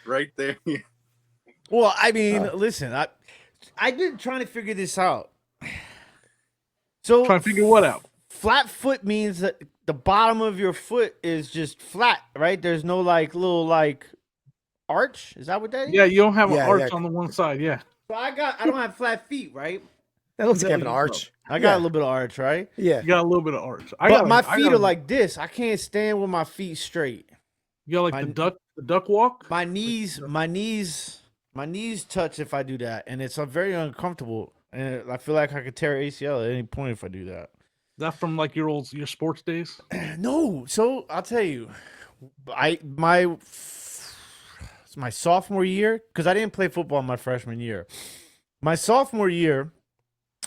right there. Well, I mean, listen, I've been trying to figure this out. So Trying to figure what out? Flat foot means that the bottom of your foot is just flat, right? There's no like little like arch. Is that what that is? Yeah, you don't have an Yeah, arch yeah. on the one side. Yeah. So I don't have flat feet, right? That looks like you No, have an you arch. I got Yeah. a little bit of arch, right? Yeah. You got a little bit of arch. But my feet are like this. I can't stand with my feet straight. You got like the duck walk. My knees touch if I do that, and it's very uncomfortable. And I feel like I could tear ACL at any point if I do that. Is that from like your sports days? No, so I'll tell you, my sophomore year, because I didn't play football my freshman year. My sophomore year,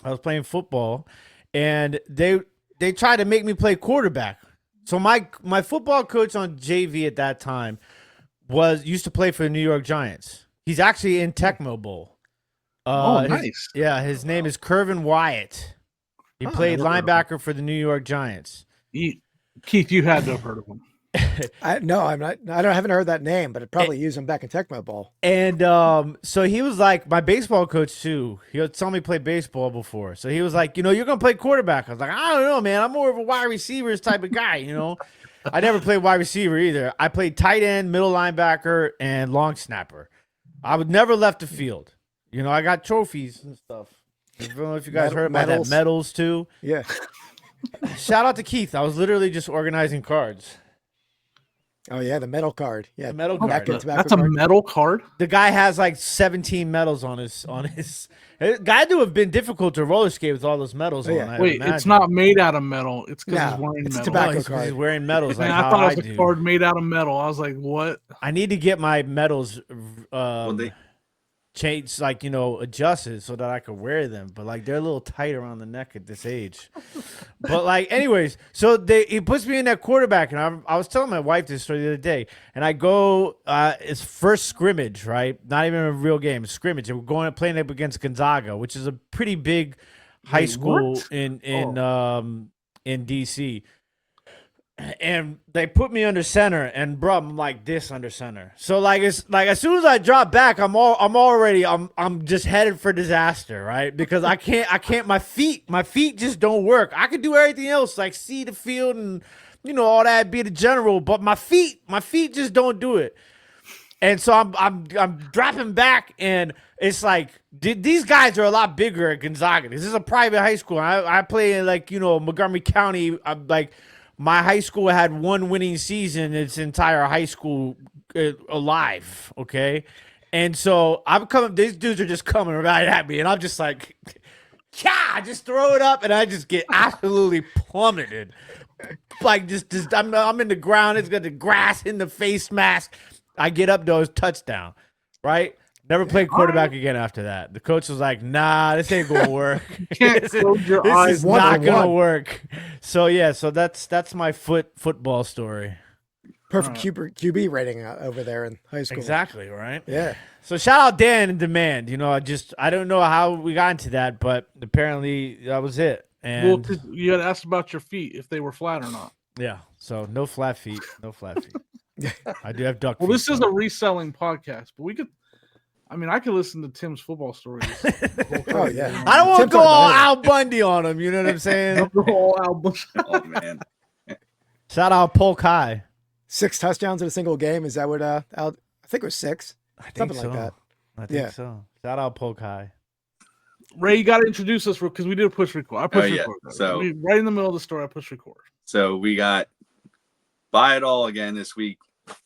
I was playing football, and they tried to make me play quarterback. So my football coach on JV at that time used to play for the New York Giants. He's actually in Tecmo Bowl. Nice. His name is Kervin Wyatt. He played linebacker for the New York Giants. Keith, you had to have heard of him. No, I'm not. I haven't heard that name, but I'd probably use him back in Tecmo Bowl. And so he was like my baseball coach too. He saw me play baseball before, so he was like, you're gonna play quarterback. I was like, I don't know, man. I'm more of a wide receivers type of guy. I never played wide receiver either. I played tight end, middle linebacker, and long snapper. I would never left the field. I got trophies and stuff. I don't know if you guys heard about that. Medals too. Yeah. Shout out to Keith. I was literally just organizing cards. Oh yeah, the metal card. Yeah, the metal card. That's a metal card. The guy has like 17 medals on his. Guy to have been difficult to roller skate with all those medals on. Yeah. Wait, it's not made out of metal. It's because he's wearing it's metal. a tobacco card. He's wearing medals. Like I thought it was a card made out of metal. I was like, what? I need to get my medals changed, adjusted so that I could wear them. But like they're a little tight around the neck at this age. But like, anyways, so he puts me in that quarterback, and I was telling my wife this story the other day, and I go, it's first scrimmage, right? Not even a real game, scrimmage. And we're going and playing up against Gonzaga, which is a pretty big high school in DC. And they put me under center, and bro, I'm like this under center. So like it's like as soon as I drop back, I'm just headed for disaster, right? Because I can't. My feet just don't work. I could do everything else, like see the field and all that, be the general, but my feet just don't do it. And so I'm dropping back, and it's like these guys are a lot bigger at Gonzaga. This is a private high school. I play in Montgomery County. I'm like. My high school had one winning season its entire high school alive, okay? And so I'm coming, these dudes are just coming right at me, and I'm just like, I just throw it up, and I just get absolutely plummeted. Like, I'm in the ground, it's got the grass in the face mask. I get up, though, it's touchdown, right? Never played quarterback again after that. The coach was like, nah, this ain't going to work. This is not going to work. So, yeah, that's my football story. Perfect QB rating over there in high school. Exactly, right? Yeah. So, shout out Dan in Demand. I don't know how we got into that, but apparently that was it. And you had asked about your feet, if they were flat or not. Yeah, so no flat feet. I do have duck feet. Well, this is a reselling podcast, but we could... I could listen to Tim's football stories. Oh yeah, I don't want to go all Al Bundy on him. You know what I'm saying? All Al Bundy. Oh man! Shout out Polk High. 6 touchdowns in a single game. Is that what? I think it was 6. Something like that. I think so. Shout out Polk High. Ray, you got to introduce us because we did a push record. I pushed record. So right in the middle of the story, I pushed record. So we got Buy It All again this week.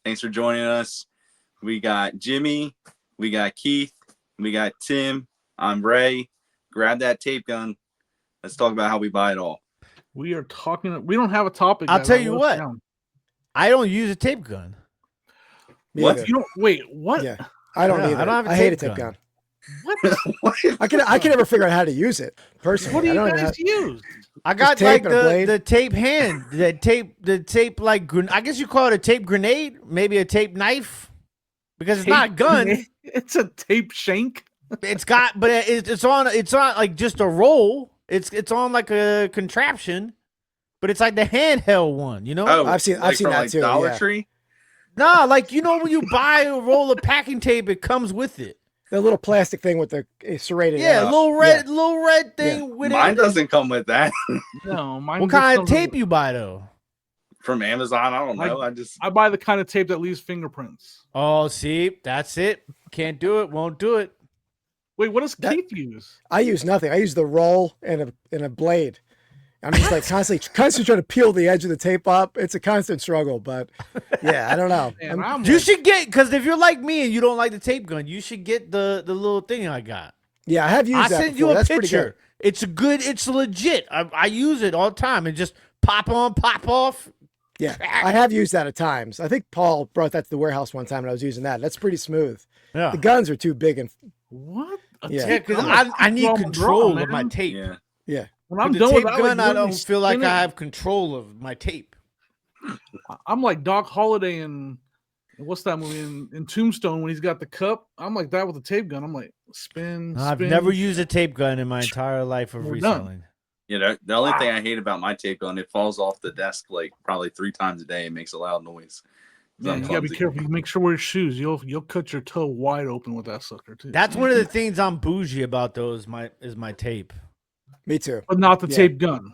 Thanks for joining us. We got Jimmy. We got Keith, we got Tim, I'm Ray. Grab that tape gun. Let's talk about how we buy it all. We are talking. We don't have a topic. I'll tell you what. I don't use a tape gun. What? You don't? Wait, what? Yeah, I don't either. I hate a tape gun. What? I can never figure out how to use it personally. What do you guys use? I got like the tape hand, the tape like I guess you call it a tape grenade, maybe a tape knife, because it's not a gun. Grenade? It's a tape shank. It's on like just a roll. It's on like a contraption, but it's like the handheld one. Oh, I've seen from, that like too. Dollar Tree. Nah, like when you buy a roll of packing tape, it comes with it. The little plastic thing with the serrated Yeah, edge. little red thing with Mine it. doesn't come with that. No, mine. What just kind of comes tape with- you buy though? From Amazon, I don't Like- know. I buy the kind of tape that leaves fingerprints. Oh, see, that's it. Can't do it. Won't do it. Wait, what does That- Keith use? I use nothing. I use the roll and a blade. I'm just like constantly trying to peel the edge of the tape up. It's a constant struggle, but yeah, I don't know. Man, I'm You like- should get, because if you're like me and you don't like the tape gun, you should get the little thing I got. Yeah, I have used I that sent before. you a That's pretty picture. good. It's legit. I use it all the time and just pop on, pop off. Yeah, I have used that at times. I think Paul brought that to the warehouse one time and I was using that. That's pretty smooth. Yeah. The guns are too big and What? A Yeah. Yeah, tape because gun? I need Draw, control man. of my tape. Yeah. yeah. When I'm With the done tape with that, gun, I don't literally feel like spin I it. have control of my tape. I'm like Doc Holliday in what's that movie in Tombstone when he's got the cup. I'm like that with the tape gun. I'm like spin. I've spin. never used a tape gun in my entire life of We're reselling. You know, the only thing I hate about my tape gun, it falls off the desk like probably 3 times a day and makes a loud noise. 'Cause Yeah, I'm you gotta be clumsy. careful. You make sure wear shoes. You'll cut your toe wide open with that sucker too. That's one of the things I'm bougie about. Though is my tape. Me too. but not the Yeah. tape gun.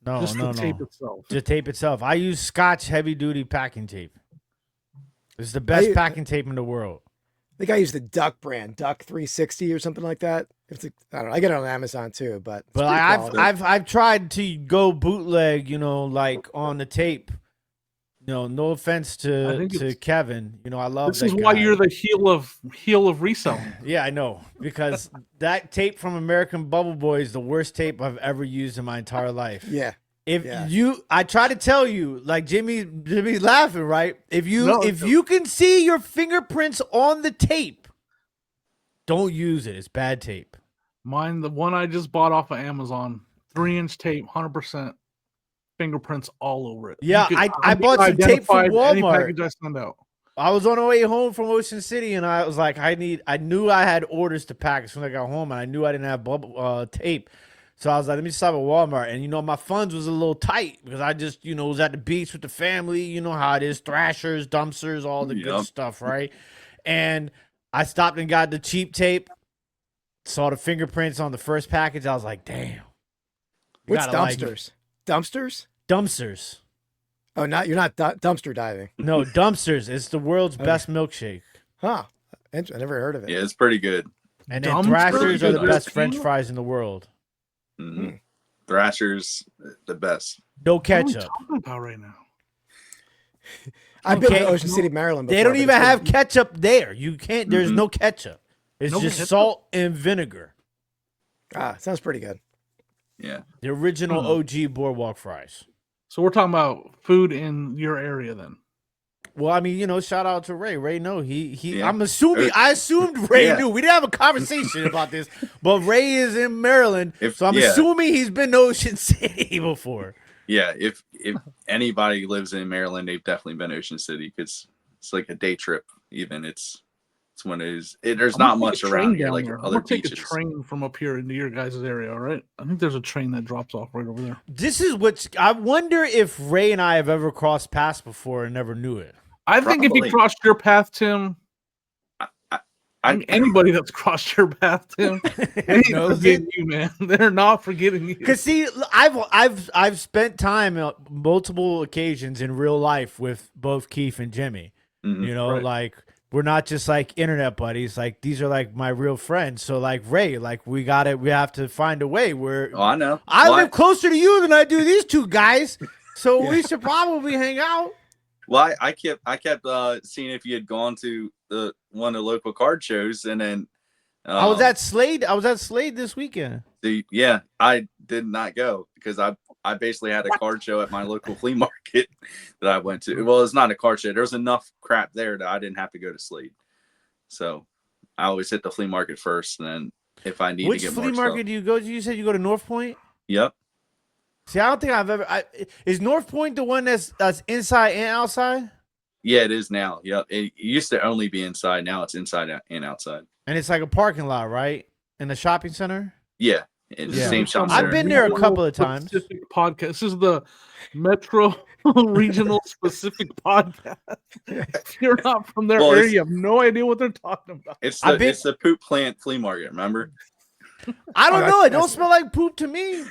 No, Just no, the tape no. itself. The tape itself. I use Scotch heavy duty packing tape. It's the best I- packing tape in the world. I think I use the Duck brand, Duck 360 or something like that. It's I don't know. I get it on Amazon too, but it's But pretty I've quality. I've tried to go bootleg, like on the tape. No offense I to think it's- Kevin. I love This that is why guy. you're the heel of reselling. Yeah, I know, because that tape from American Bubble Boy is the worst tape I've ever used in my entire life. yeah. If Yeah. I try to tell you, like Jimmy's laughing, right? If No, you can see your fingerprints on the tape, don't use it. It's bad tape. Mine, the one I just bought off of Amazon, 3-inch tape, 100% fingerprints all over it. Yeah, You could- I bought some tape from identify any Walmart. package I send out. I was on the way home from Ocean City, and I was like, I knew I had orders to pack as soon as I got home, and I knew I didn't have bubble tape. So I was like, let me stop at Walmart. And, my funds was a little tight because I just, was at the beach with the family. You know how it is. Thrashers, dumpsters, all the good Yep. stuff, right? And I stopped and got the cheap tape. Saw the fingerprints on the first package. I was like, damn. You What's gotta like dumpsters? Dumpsters? dumpsters. Oh, you're not dumpster diving. No, dumpsters. It's the world's best milkshake. Huh. I never heard of it. Yeah, it's pretty good. And then Dumpsters? Thrashers are the Good best ice French cream? fries in the world. Mhm. Thrashers, the best. No What are we ketchup. talking about right now? I've been Okay. to Ocean City, Maryland. They before, don't but even it's have been- ketchup there. You can't. There's Mhm. no ketchup. It's No just ketchup? salt and vinegar. Sounds pretty good. Yeah. The original Mhm. OG boardwalk fries. So we're talking about food in your area then. Well, I mean, shout out to Ray. Ray knew he. Yeah. I'm assuming. I assumed Ray Yeah. knew. We didn't have a conversation about this, but Ray is in Maryland, so I'm Yeah. assuming he's been to Ocean City before. Yeah, if anybody lives in Maryland, they've definitely been to Ocean City because it's like a day trip. Even it's when it is. There's I'm gonna not take much a around train here down like there. I'm other gonna take beaches. a train from up here into your guys' area. All right, I think there's a train that drops off right over there. This is what's. I wonder if Ray and I have ever crossed paths before and never knew it. I think if Probably. you crossed your path, Tim, I- anybody that's crossed your path, Tim, they ain't knows forgetting you, man. They're not forgetting you. Cause see, I've spent time on multiple occasions in real life with both Keith and Jimmy. Mhm. Right. Like we're not just like internet buddies. Like these are like my real friends. So like Ray, like we have to find a way where Oh, I know. I Well, live closer to you than I do these two guys. So we should probably hang out. Well, I kept seeing if you had gone to one of the local card shows, and then I was at Slade. I was at Slade this weekend. yeah, I did not go because I basically had a card show at my local flea market that I went to. Well, it's not a card show. There was enough crap there that I didn't have to go to Slade. So I always hit the flea market first, and then if I need Which to get flea more market stuff. do you go to? You said you go to North Point? Yep. See, I don't think I've ever. Is North Point the one that's inside and outside? Yeah, it is now. Yep. It used to only be inside. Now it's inside and outside. And it's like a parking lot, right? In the shopping center? Yeah. It's Yeah. the same shopping I've center. been there a Regional couple of times. Specific podcast. This is the Metro Regional Specific podcast. If you're not from their Well, area, you have no idea what they're talking about. It's I've been- the poop plant flea market. Remember? I don't Oh, know. It that's- don't smell like poop to me.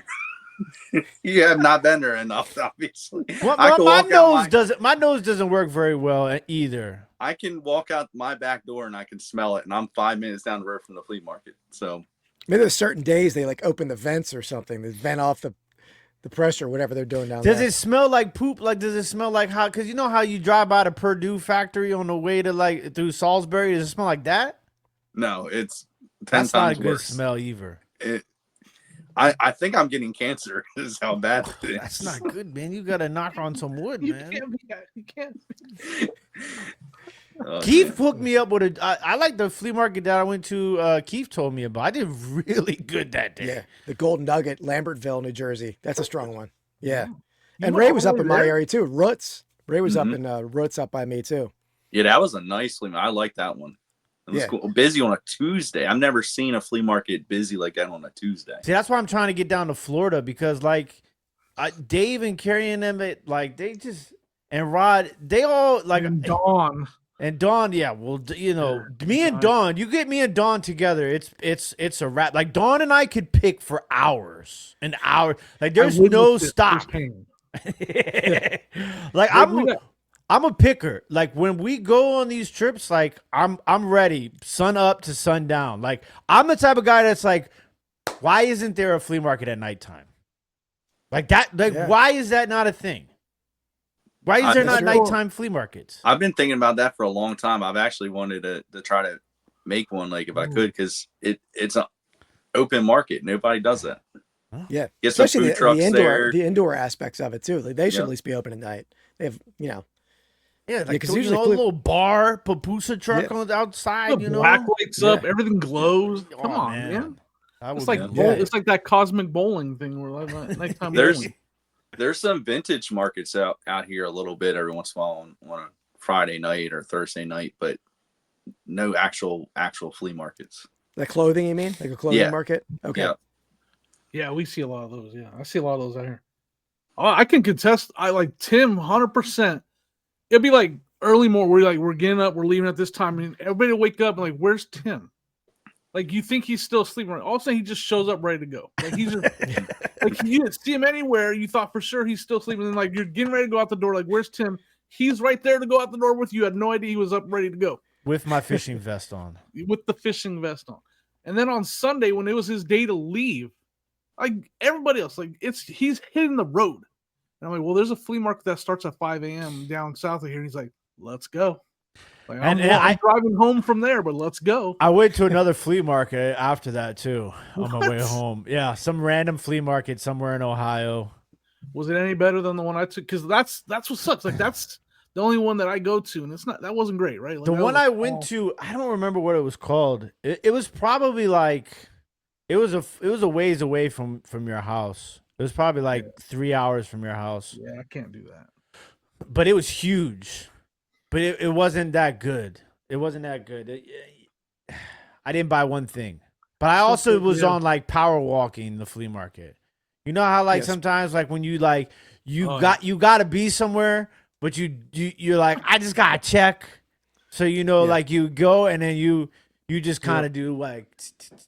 You have not been there enough, obviously. Well, I can my walk out nose doesn't. My nose doesn't work very well either. I can walk out my back door and I can smell it, and I'm 5 minutes down the road from the flea market. So Maybe there's certain days they like open the vents or something. They vent off the pressure, whatever they're doing down Does there. it smell like poop? Like, does it smell like how? Because you know how you drive by the Purdue factory on the way to like through Salisbury. Does it smell like that? no, it's 10 That's not a times good worse. smell either. I think I'm getting cancer. Is how bad it is. That's not good, man. You gotta knock on some wood, You man. can't be that. You can't. Oh, Keith man. hooked me up with a. I like the flea market that I went to. Keith told me about. I did really good that day. Yeah, the Golden Nugget, Lambertville, New Jersey. That's a strong one. Yeah, You and went Ray all was the up way in my there? area too. Roots. Ray was up Mhm. in Roots up by me too. Yeah, that was a nice flea market. I like that one. It was Yeah. cool. Busy on a Tuesday. I've never seen a flea market busy like that on a Tuesday. See, that's why I'm trying to get down to Florida because like, Dave and Carrie and them, they just and Rod, they all like And Dawn. And Dawn, yeah, well, you know, me and Dawn, you get me and Dawn together, it's a wrap. Like Dawn and I could pick for hours and hours. Like there's I witnessed no it stop. firsthand. Like We got- I'm a picker. Like when we go on these trips, like I'm ready, sun up to sundown. Like I'm the type of guy that's like, why isn't there a flea market at nighttime? Like that. Like Yeah. why is that not a thing? Why is there not That's true. nighttime flea markets? I've been thinking about that for a long time. I've actually wanted to try to make one, like if I could, because it's an open market. Nobody does that. Yeah, Get some especially food trucks there. the indoor aspects of it too. Like they should Yeah. at least be open at night. They have, Yeah, like 'cause you usually know, a flip- little bar, papusa truck Yeah. on the outside, The you know. black lights up, Yeah. everything glows. Oh, Come on, man. That It's would like be Yeah. good. it's like that cosmic bowling thing where like nighttime There's bowling. there's some vintage markets out here a little bit every once in a while on a Friday night or Thursday night, but no actual flea markets. like clothing. You mean like a clothing Yeah. market? Okay. Yeah. Yeah, we see a lot of those. Yeah, I see a lot of those out here. Oh, I can contest. I like Tim 100%. It'd be like early morning. We're getting up, we're leaving at this time, and everybody will wake up and like, where's Tim? Like you think he's still sleeping. All of a sudden, he just shows up ready to go. Like he's just like you didn't see him anywhere. You thought for sure he's still sleeping. And like you're getting ready to go out the door. Like where's Tim? He's right there to go out the door with you. Had no idea he was up ready to go With my fishing vest on. with the fishing vest on. And then on Sunday, when it was his day to leave, like everybody else, like he's hitting the road. And I'm like, well, there's a flea market that starts at 5 a.m. down south of here. And he's like, let's go. Like, I'm driving home from there, but let's go. I went to another flea market after that too on my way home. Yeah, some random flea market somewhere in Ohio. Was it any better than the one I took? Because that's what sucks. Like that's the only one that I go to, and that wasn't great, right? Like, The that one was I went to, I don't remember what it was called. It was probably like it was a ways away from your house. It was probably like 3 hours from your house. Yeah, I can't do that. But it was huge. But it wasn't that good. It wasn't that good. I didn't buy one thing. But I also was on like power walking the flea market. You know how like Yes. sometimes like when you like you Oh, got to be somewhere, but you're like I just got to check. So you know Yeah. like you go and then you just kind of do like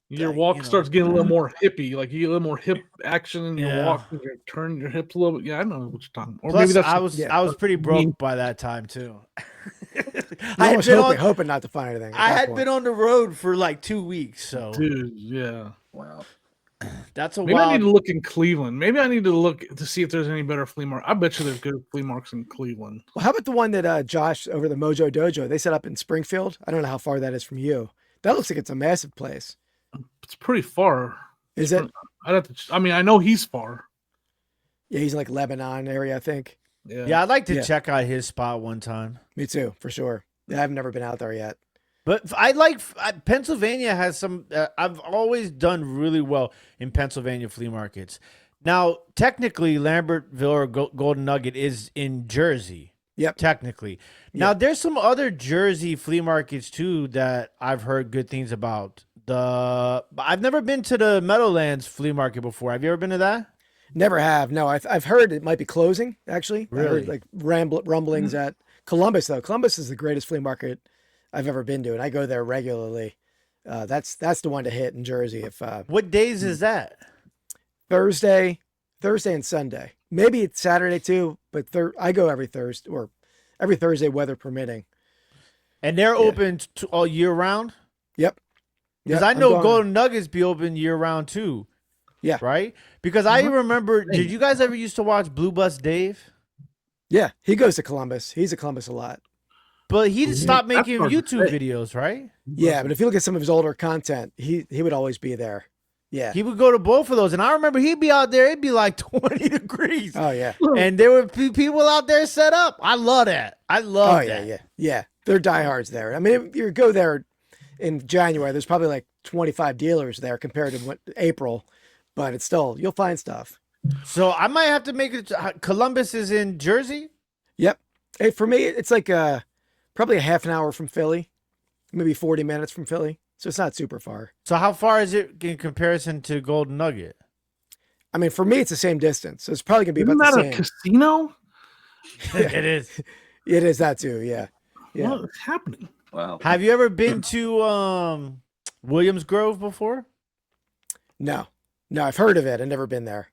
Your like, walk you know. starts getting a little more hippie. Like you get a little more hip action in your Yeah. walk. You turn your hips a little bit. Yeah, I know what you're talking about. Or Plus, maybe that's I was pretty broke me. by that time too. I was hoping not to find anything. I had been on the road for like 2 weeks, so dude. Yeah. Wow. that's a Maybe I need wild. to look in Cleveland. Maybe I need to look to see if there's any better flea market. I bet you there's good flea markets in Cleveland. Well, how about the one that Josh over the Mojo Dojo they set up in Springfield? I don't know how far that is from you. That looks like it's a massive place. It's pretty far. Is it? I'd have to. I mean, I know he's far. Yeah, he's in like Lebanon area, I think. Yeah. Yeah, I'd like to Yeah. check out his spot one time. Me too, for sure. Yeah, I've never been out there yet. But Pennsylvania has some. I've always done really well in Pennsylvania flea markets. Now, technically, Lambertville or Golden Nugget is in Jersey. Yep. Technically. Now, there's some other Jersey flea markets too that I've heard good things about I've never been to the Meadowlands flea market before. Have you ever been to that? Never have. No, I've heard it might be closing. Actually, I Really? heard like rumblings at Columbus. Though Columbus is the greatest flea market I've ever been to, and I go there regularly. That's the one to hit in Jersey. If What days is that? Thursday and Sunday, maybe it's Saturday too, but I go every Thursday, weather permitting. And they're open all year round? Yep. Because Yep, I I'm know going- Golden Nuggets be open year round too. Yeah. Right? Because I remember, did you guys ever used to watch Blue Bus Dave? Yeah, he goes to Columbus. He's at Columbus a lot. But he stopped That's making hard to YouTube say. videos, right? Yeah, but if you look at some of his older content, he would always be there. Yeah. He would go to both of those. And I remember he'd be out there, it'd be like 20 degrees. Oh yeah. And there would be people out there set up. I love that. I love Oh that. yeah, yeah. They're diehards there. I mean, if you go there in January, there's probably like 25 dealers there compared to April, but it's still you'll find stuff. So I might have to make it. Columbus is in Jersey. Yep. Hey, for me, it's like probably a half an hour from Philly, maybe 40 minutes from Philly. So it's not super far. So how far is it in comparison to Golden Nugget? I mean, for me, it's the same distance. So it's probably gonna be Isn't about that the a same. casino? It is. It is that too. Yeah. Yeah. What is happening? Wow. Have you ever been to Williams Grove before? No, I've heard of it. I've never been there.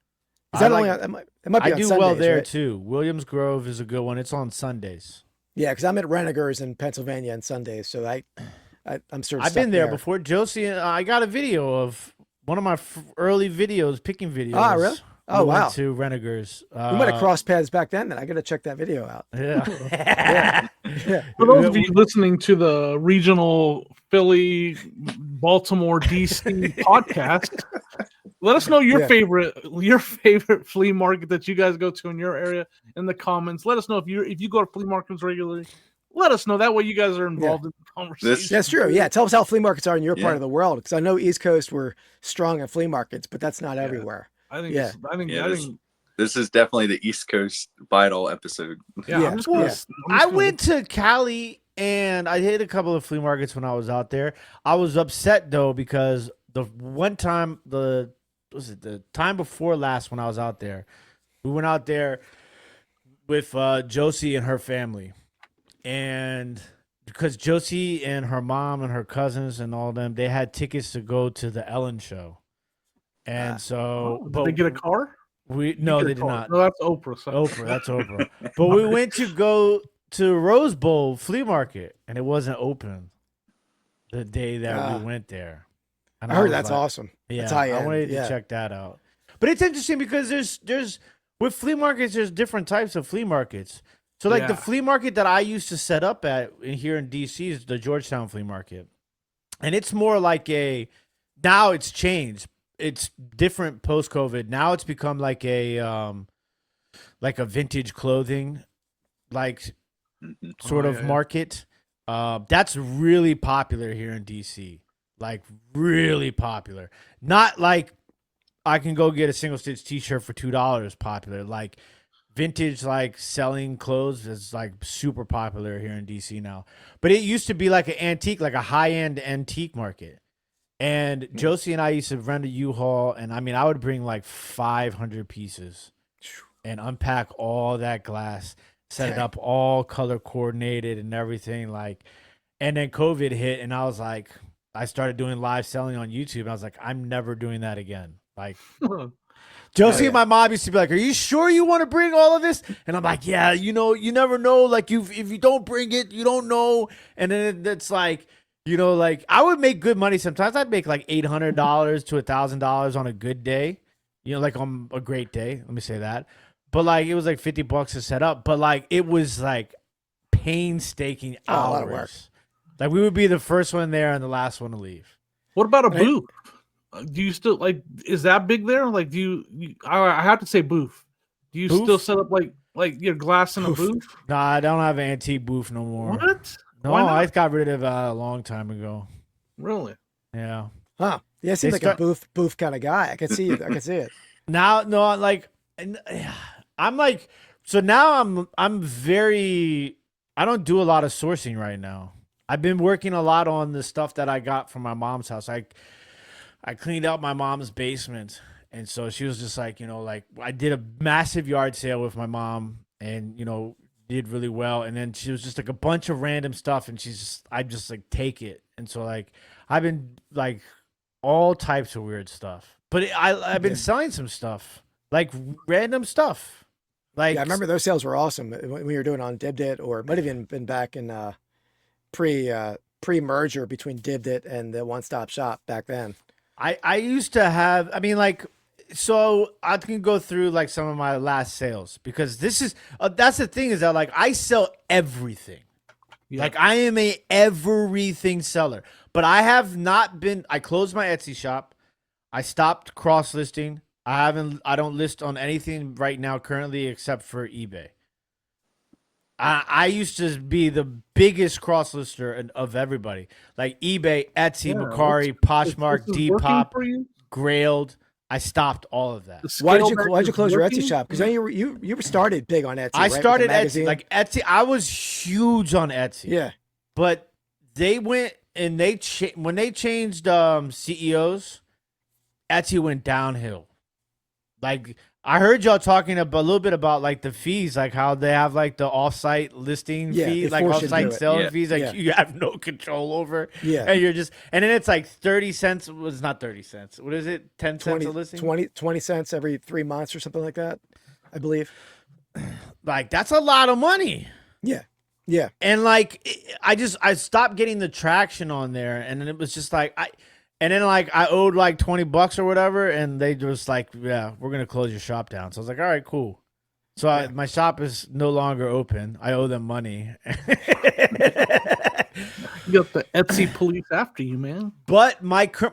Is I that only? like- It might be I on do Sundays, well there right? too. Williams Grove is a good one. It's on Sundays. Yeah, because I'm at Renegers in Pennsylvania on Sundays, so I'm sort of. I've been stuck there before. Josie, I got a video of one of my early videos, picking videos. Ah, really? Oh, We went wow. To Renegers. We might have crossed paths back then. I got to check that video out. Yeah. Yeah. For those of you listening to the regional Philly, Baltimore, DC podcast, let us know your Yeah. favorite flea market that you guys go to in your area in the comments. Let us know if you go to flea markets regularly. Let us know. That way you guys are involved in the conversation. That's true. Yeah. Tell us how flea markets are in your Yeah. part of the world. Because I know East Coast were strong at flea markets, but that's not everywhere. I think Yeah. This is definitely the East Coast Vital episode. yeah, Yeah. I'm just gonna, Yeah. I'm just I gonna- went to Cali and I hit a couple of flea markets when I was out there. I was upset though because the one time the time before last when I was out there, we went out there with Josie and her family, and because Josie and her mom and her cousins and all them, they had tickets to go to the Ellen show, and so Did they get a car? no, they did not. No, that's Oprah. So. Oprah, that's Oprah. But we went to go to Rose Bowl flea market, and it wasn't open the day that we went there. And I heard was that's like, awesome. Yeah, That's high I end. wanted Yeah. to check that out. But it's interesting because there's with flea markets, there's different types of flea markets. So like the Yeah. flea market that I used to set up at here in DC is the Georgetown flea market, and it's more like now it's changed. It's different post COVID. Now it's become like a vintage clothing sort of yeah. market. That's really popular here in DC. Like really popular. Not like I can go get a single stitch t-shirt for $2 popular. Like vintage like selling clothes is like super popular here in DC now. But it used to be like an antique, like a high-end antique market. And Josie and I used to rent a U-Haul, and I mean I would bring like 500 pieces and unpack all that glass, set it up all color coordinated and everything, like, and then COVID hit and I was like, I started doing live selling on YouTube and I was like, I'm never doing that again. Like Josie and my mom used to be like, are you sure you want to bring all of this? And I'm like, yeah, you never know. Like if you don't bring it, you don't know. And then it's like, like I would make good money. Sometimes I'd make like $800 to $1,000 on a good day, like on a great day. Let me say that. But like, it was like $50 to set up, but like, it was like painstaking Oh, hours. a lot of work. Like we would be the first one there and the last one to leave. What about a booth? Do you still is that big there? Like, I have to say booth. Do you Booth? still set up like your glass in a booth? Nah, I don't have an antique booth no more. What? No, Why not? I got rid of a long time ago. Really? Yeah. Huh. Yeah, seems like a booth kind of guy. I can see it. I can see it. Now, no, like, I'm like, so now I'm very, I don't do a lot of sourcing right now. I've been working a lot on the stuff that I got from my mom's house. I cleaned out my mom's basement, and so she was just like, like I did a massive yard sale with my mom, and did really well. And then she was just like a bunch of random stuff, and I just like take it, and so like I've been like all types of weird stuff, but I've been selling some stuff like random stuff. Like Yeah, I remember those sales were awesome when we were doing on Dibdit, or it might have even been back in pre-merger between Dibdit and the One Stop Shop back then. I used to have, I mean, like, so I can go through like some of my last sales, because this is that's the thing, is that like I sell everything. Yeah. Like I am a everything seller, but I have not been. I closed my Etsy shop. I stopped cross listing. I don't list on anything right now currently except for eBay. I used to be the biggest cross lister of everybody, like eBay, Etsy, Yeah, Macari, If Poshmark, this is working Depop, for you, Grailed. I stopped all of that. the Why did scale back you is close your Etsy working. shop? Because then you started big on Etsy. I right, with the started Etsy, magazine? like Etsy. I was huge on Etsy. Yeah. But they went and when they changed CEOs, Etsy went downhill. Like I heard y'all talking a little bit about like the fees, like how they have like the offsite listing Yeah, fee, they like force you to do offsite it. selling Yeah. fees, like Yeah. you have no control over. Yeah. And and then it's like 30 cents. Was not 30 cents. What is it? 10 cents 20, a listing? 20 cents every 3 months or something like that, I believe. Like that's a lot of money. Yeah. Yeah. And like I stopped getting the traction on there, and then it was just like and then like I owed like $20 or whatever, and they just like, yeah, we're gonna close your shop down. So I was like, all right, cool. So Yeah. my shop is no longer open. I owe them money. You got the Etsy police after you, man. But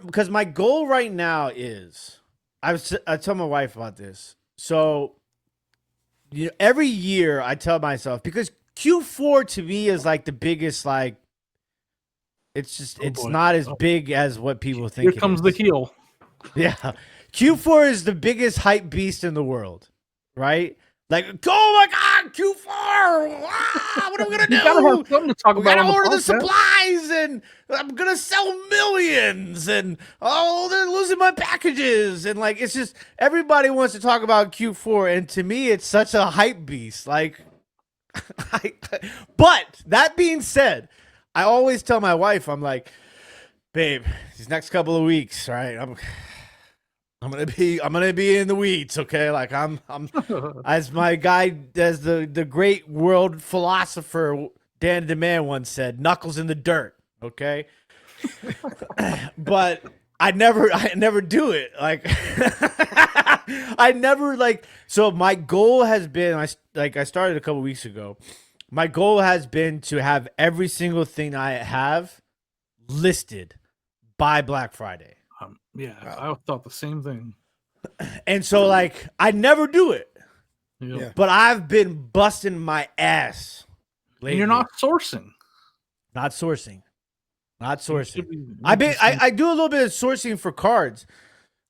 because my goal right now is, I tell my wife about this. So every year I tell myself, because Q4 to me is like the biggest, like it's just Oh, it's boy. not as Oh. big as what people think. Here it comes the is. heel. Yeah. Q4 is the biggest hype beast in the world, right? Like, oh my God, Q4! What am I gonna do? You gotta have something to talk We about. gotta on the order the podcast. supplies, and I'm gonna sell millions, and oh, they're losing my packages, and like it's just everybody wants to talk about Q4, and to me, it's such a hype beast. Like, but that being said, I always tell my wife, I'm like, babe, these next couple of weeks, right? I'm gonna be in the weeds, okay? Like I'm as my guy, as the great world philosopher Dan DeMan once said, knuckles in the dirt, okay? But I never do it. Like I never like. So my goal has been, I started a couple weeks ago. My goal has been to have every single thing I have listed by Black Friday. Yeah, I thought the same thing. And so like I never do it. You know, Yeah. But I've been busting my ass and lately. you're not sourcing. Not sourcing. Not You sourcing. should be- I do a little bit of sourcing for cards,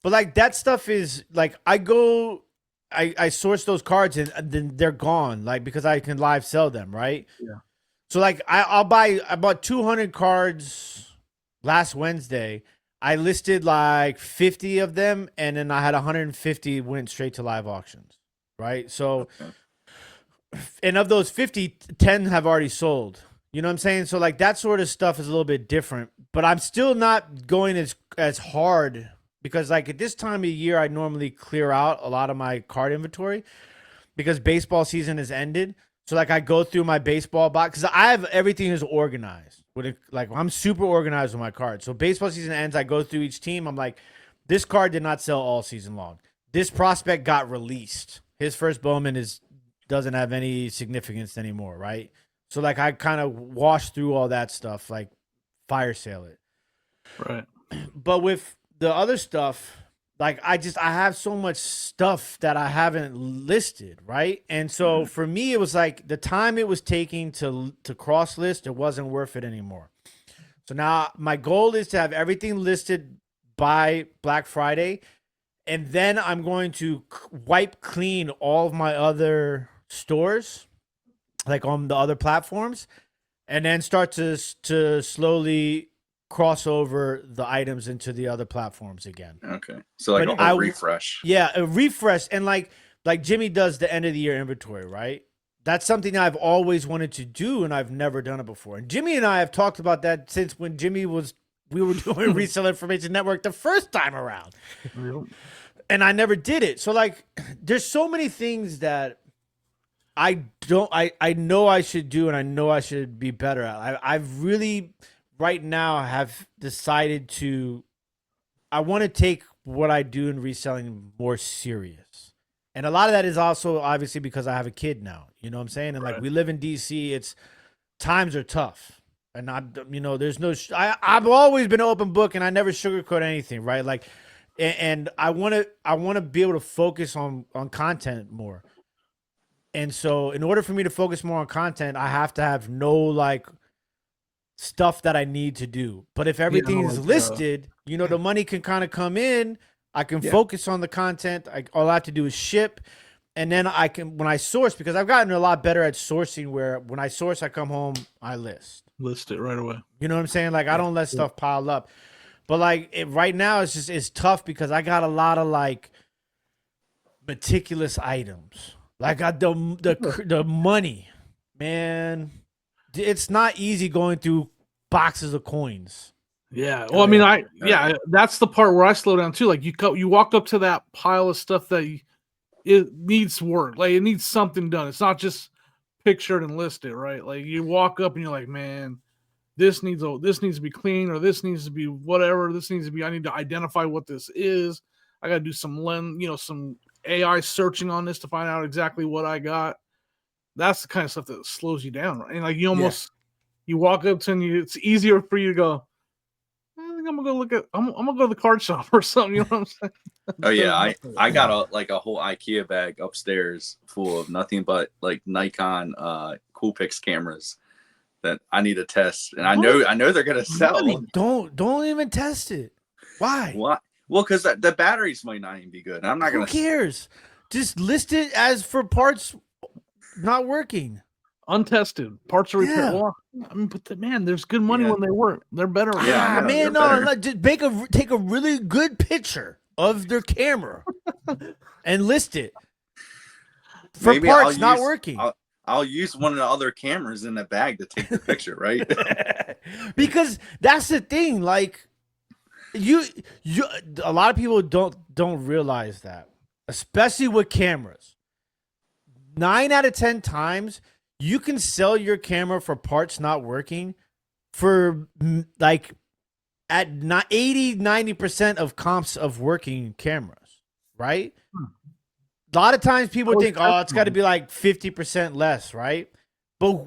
but like that stuff is like I source those cards and then they're gone, like because I can live sell them, right? Yeah. So like I bought 200 cards last Wednesday. I listed like 50 of them, and then I had 150 went straight to live auctions, right? So, and of those 50, 10 have already sold. You know what I'm saying? So like that sort of stuff is a little bit different, but I'm still not going as hard, because like at this time of year, I normally clear out a lot of my card inventory because baseball season has ended. So like I go through my baseball box, because I have everything is organized. Like I'm super organized with my cards. So baseball season ends, I go through each team. I'm like, this card did not sell all season long. This prospect got released. His first Bowman doesn't have any significance anymore, right? So like I kind of wash through all that stuff, like fire sale it. Right. But with the other stuff, like I have so much stuff that I haven't listed, right? And so for me, it was like the time it was taking to cross list, it wasn't worth it anymore. So now my goal is to have everything listed by Black Friday, and then I'm going to wipe clean all of my other stores, like on the other platforms, and then start to slowly cross over the items into the other platforms again. Okay. So like But a whole refresh. Yeah, a refresh, and like Jimmy does the end of the year inventory, right? That's something I've always wanted to do, and I've never done it before. And Jimmy and I have talked about that since when we were doing Reseller Information Network the first time around. And I never did it. So like there's so many things that I know I should do, and I know I should be better at. I've really right now have decided I want to take what I do in reselling more serious. And a lot of that is also obviously because I have a kid now, you know what I'm saying? And like we live in DC, times are tough. And there's no, I've always been an open book, and I never sugarcoat anything, right? Like, and I want to be able to focus on content more. And so in order for me to focus more on content, I have to have no like stuff that I need to do. But if everything is listed, the money can kind of come in. I can focus on the content. All I have to do is ship. And then I can, when I source, because I've gotten a lot better at sourcing, where when I source, I come home, I list it right away. You know what I'm saying? Like I don't let stuff pile up. But like right now it's tough because I got a lot of like meticulous items. Like the money, man. It's not easy going through boxes of coins. Yeah. Well, I mean, that's the part where I slow down too. Like you walk up to that pile of stuff that it needs work. Like it needs something done. It's not just pictured and listed, right? Like you walk up and you're like, man, this needs to be clean, or this needs to be whatever. I need to identify what this is. I got to do some AI searching on this to find out exactly what I got. That's the kind of stuff that slows you down, right? And like you almost you walk up to and it's easier for you to go, I think I'm gonna go I'm gonna go to the card shop or something. You know what I'm saying? Oh yeah, I got a whole IKEA bag upstairs full of nothing but like Nikon Coolpix cameras that I need to test, and I know they're gonna sell. Don't even test it. Why? What? Well, because the batteries might not even be good. I'm not gonna. Who cares? Just list it as for parts not working. Untested parts are repair. Yeah. Well, I mean, but there's good money when they work. They're better. Yeah, man, no, just take a really good picture of their camera and list it for Maybe parts not working. I'll use one of the other cameras in the bag to take the picture, right? Because that's the thing. Like you, a lot of people don't realize that, especially with cameras. 9 out of 10 times, you can sell your camera for parts not working for like at 80-90% of comps of working cameras, right? A lot of times people think, oh, it's got to be like 50% less, right? But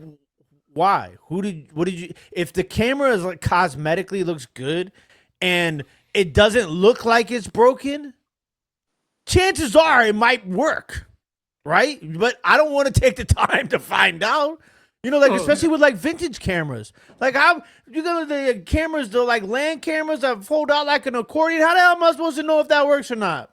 why? What did you? If the camera is like cosmetically looks good and it doesn't look like it's broken, chances are it might work, right? But I don't want to take the time to find out. Especially with like vintage cameras. Like the cameras, the like land cameras that fold out like an accordion. How the hell am I supposed to know if that works or not?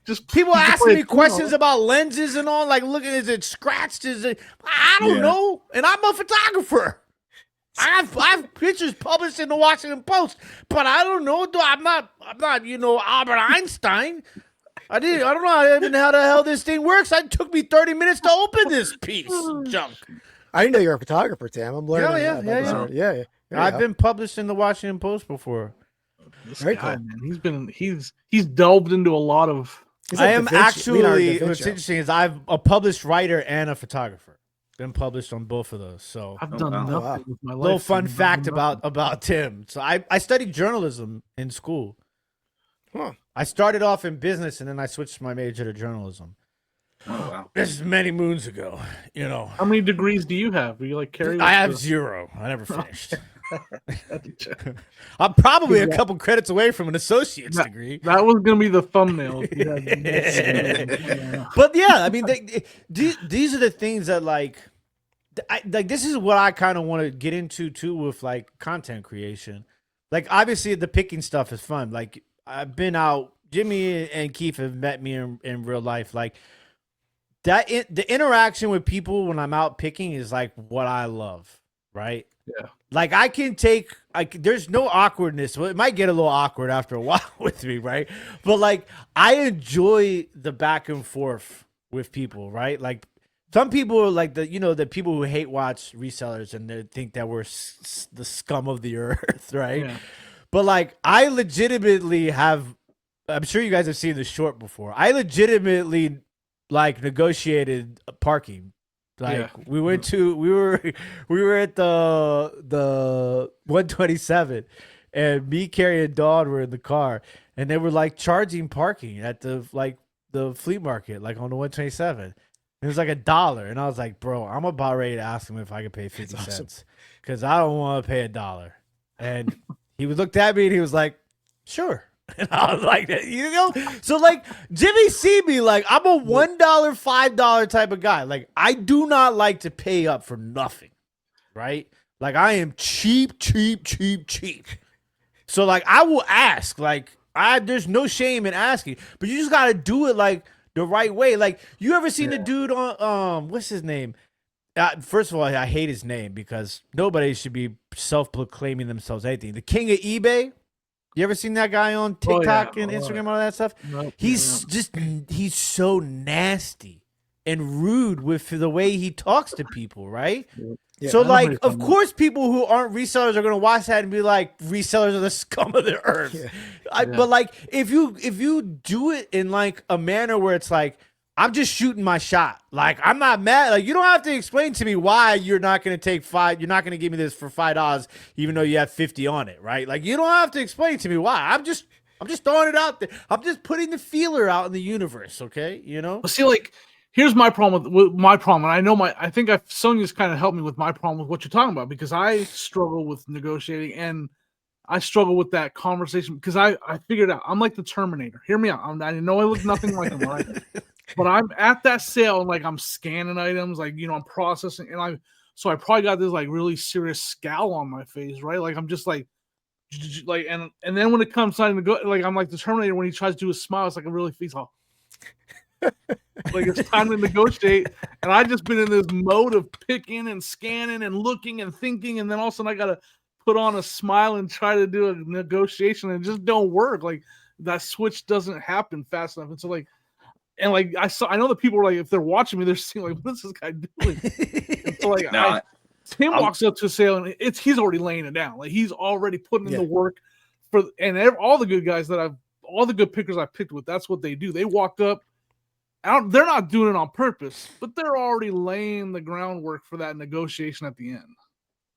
Just people asking me questions about lenses and all. Like, look, is it scratched? I don't know. And I'm a photographer. I have pictures published in the Washington Post, but I don't know. I'm not Albert Einstein. I don't know even how the hell this thing works. It took me 30 minutes to open this piece of junk. I didn't know you're a photographer, Tim. I'm learning. Yeah. I've been published in the Washington Post before. Very cool. Man, he's delved into a lot of. I am actually. What's interesting is I'm a published writer and a photographer. Been published on both of those. So I've done nothing with my life. Little fun fact about Tim. So I studied journalism in school. Huh. I started off in business and then I switched my major to journalism. Oh wow! This is many moons ago. How many degrees do you have? Are you like carry? I have 0. I never finished. I'm probably a couple credits away from an associate's degree. That was gonna be the thumbnail. But yeah, I mean, these are the things that like this is what I kind of want to get into too with like content creation. Like obviously the picking stuff is fun. Like I've been out. Jimmy and Keith have met me in real life. Like the interaction with people when I'm out picking is like what I love, right? Yeah. Like I can take, there's no awkwardness. Well, it might get a little awkward after a while with me, right? But like I enjoy the back and forth with people, right? Like some people are like the people who hate watch resellers and they think that we're the scum of the earth, right? Yeah. But like I legitimately have, I'm sure you guys have seen the short before. I legitimately like negotiated parking. Like Yeah. we went to we were at the 127 and me, Carrie, and Dawn were in the car and they were like charging parking at the flea market, like on the 127. It was like $1. And I was like, bro, I'm about ready to ask him if I could pay 50 cents. Cause I don't want to pay $1. And he looked at me and he was like, sure. And I was like, so like Jimmy see me like I'm a $1, $5 type of guy. Like I do not like to pay up for nothing, right? Like I am cheap. So like I will ask, like there's no shame in asking, but you just gotta do it like the right way. Like you ever seen the dude on what's his name? First of all, I hate his name because nobody should be self-proclaiming themselves anything. The king of eBay. You ever seen that guy on TikTok and Instagram and all that stuff? Nope, He's so nasty and rude with the way he talks to people, right? Yeah, So I know like, how you're of talking course, people who aren't resellers are gonna watch that and be like, resellers are the scum of the earth. Yeah. But like, if you do it in like a manner where it's like, I'm just shooting my shot. Like I'm not mad. Like you don't have to explain to me why you're not going to take $5. You're not going to give me this for $5, even though you have 50 on it, right? Like you don't have to explain to me why. I'm just throwing it out there. I'm just putting the feeler out in the universe. Okay, you know. But see, like, here's my problem with my problem, and I know I think Sonia's kind of helped me with my problem with what you're talking about because I struggle with negotiating and I struggle with that conversation because I figured out I'm like the Terminator. Hear me out. I know I look nothing like him, right? But I'm at that sale and like I'm scanning items, like I'm processing, and I probably got this like really serious scowl on my face, right? Like I'm just like and then when it comes time to go, like I'm like the Terminator when he tries to do a smile, it's like a really face off. Like it's time to negotiate, and I just been in this mode of picking and scanning and looking and thinking, and then all of a sudden I gotta put on a smile and try to do a negotiation, and it just don't work. Like that switch doesn't happen fast enough, and so like. And like I know that people are like, if they're watching me, they're seeing like, what's this guy doing? And so like, Tim walks up to a sale and he's already laying it down. Like he's already putting in the work all the good guys all the good pickers I picked with. That's what they do. They walk up. They're not doing it on purpose, but they're already laying the groundwork for that negotiation at the end.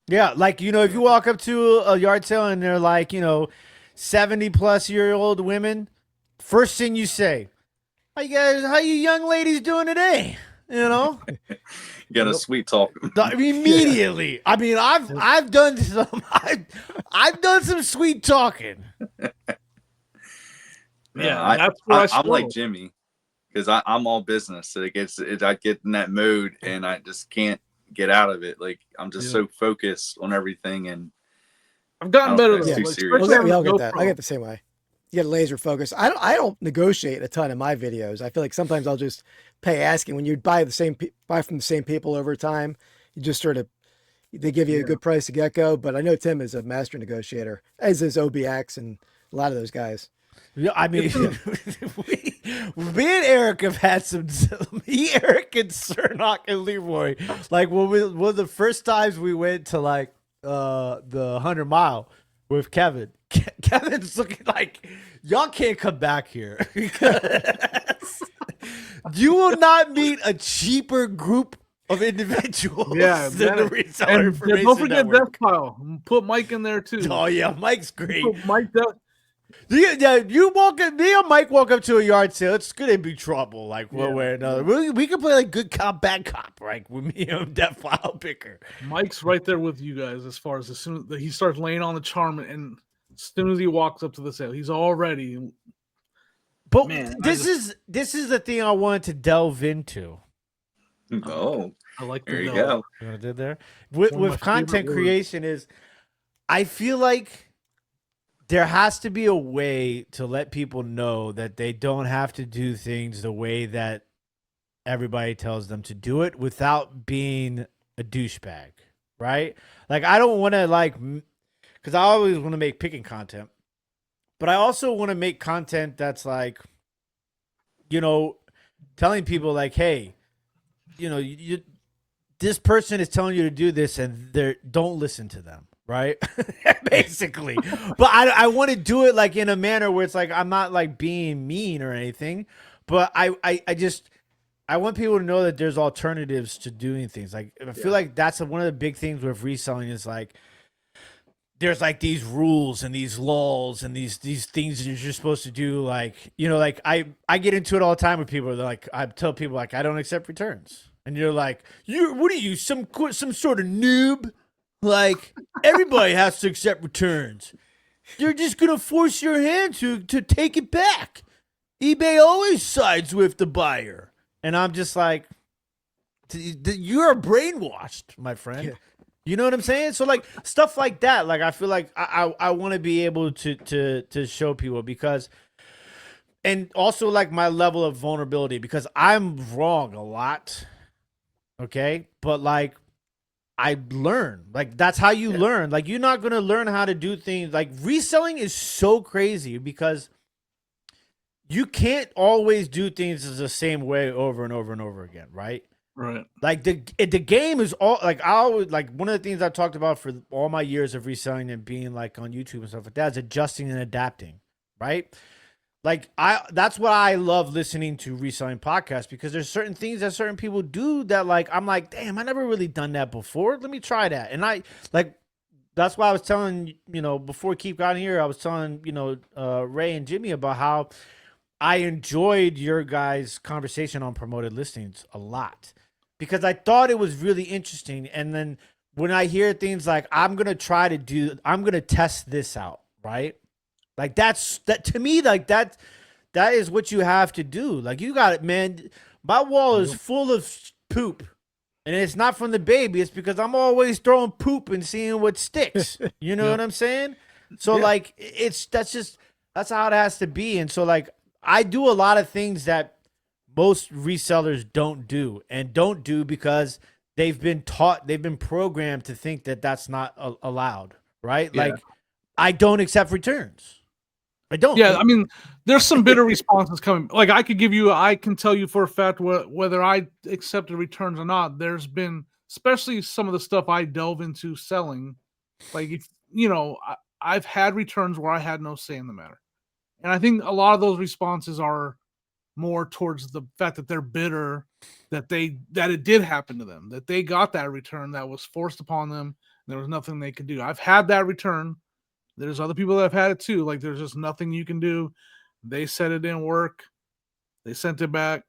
Yeah, like if you walk up to a yard sale and they're like 70-plus-year-old women, first thing you say. How you young ladies doing today? You got a sweet talk immediately. I mean, I've done some I've done some sweet talking. That's where I'm like Jimmy because I'm all business. So I get in that mode and I just can't get out of it. Like I'm just so focused on everything, and I've gotten better. Too Like, serious. We all get that. I get the same way. You get laser focus. I don't negotiate a ton in my videos. I feel like sometimes I'll just pay asking. When you buy from the same people over time, you just sort of they give you a good price to get go. But I know Tim is a master negotiator, as is OBX and a lot of those guys. Yeah, I mean, me and Eric have had Eric and Cernock and Leroy, like one of the first times we went to like the 100 Mile with Kevin. Kevin's looking like y'all can't come back here because you will not meet a cheaper group of individuals than the reseller information don't forget network. Death Pile. Put Mike in there too. Oh yeah, Mike's great. Mike, you walk up, me and Mike walk up to a yard sale. It's gonna be trouble, like one way or another. We can play like good cop, bad cop, right? With me and Death File Picker. Mike's right there with you guys as soon as he starts laying on the charm, and as soon as he walks up to the sale, he's already. But this is the thing I wanted to delve into. Oh, I like there you go. You know what I did there with content creation is, I feel like there has to be a way to let people know that they don't have to do things the way that everybody tells them to do it without being a douchebag, right? Like I don't want to because I always want to make picking content, but I also want to make content that's like, telling people like, hey, this person is telling you to do this and don't listen to them, right? Basically. But I want to do it like in a manner where it's like I'm not like being mean or anything, but I want people to know that there's alternatives to doing things. Like I feel like that's one of the big things with reselling is like there's like these rules and these laws and these things that you're supposed to do. Like, like I get into it all the time with people. They're like, I tell people like, I don't accept returns. And you're like, what are you, some sort of noob? Like everybody has to accept returns. You're just going to force your hand to take it back. eBay always sides with the buyer. And I'm just like, you're brainwashed, my friend. Yeah. You know what I'm saying? So like stuff like that. Like I feel like I want to be able to show people because, and also like my level of vulnerability because I'm wrong a lot. Okay, but like I learn. Like that's how you learn. Like you're not gonna learn how to do things. Like reselling is so crazy because you can't always do things the same way over and over and over again, right? Right. Like the game is all like I always like one of the things I've talked about for all my years of reselling and being like on YouTube and stuff like that is adjusting and adapting, right? Like that's what I love listening to reselling podcasts because there's certain things that certain people do that like I'm like, damn, I never really done that before. Let me try that. And I like that's why I was telling, before Keith got in here, I was telling, Ray and Jimmy about how I enjoyed your guys' conversation on promoted listings a lot. Because I thought it was really interesting. And then when I hear things like, I'm going to test this out, right? Like that to me, like that is what you have to do. Like you got it, man. My wall is full of poop and it's not from the baby. It's because I'm always throwing poop and seeing what sticks. You know what I'm saying? So like, that's how it has to be. And so like, I do a lot of things that most resellers don't do because they've been programmed to think that that's not allowed, right? Yeah. Like I don't accept returns. I don't. Yeah, I mean, there's some bitter responses coming. Like I can tell you for a fact whether I accepted returns or not. There's been, especially some of the stuff I delve into selling, like if I've had returns where I had no say in the matter, and I think a lot of those responses are more towards the fact that they're bitter that it did happen to them, that they got that return that was forced upon them. There was nothing they could do. I've had that return. There's other people that have had it too. Like there's just nothing you can do. They said it didn't work. They sent it back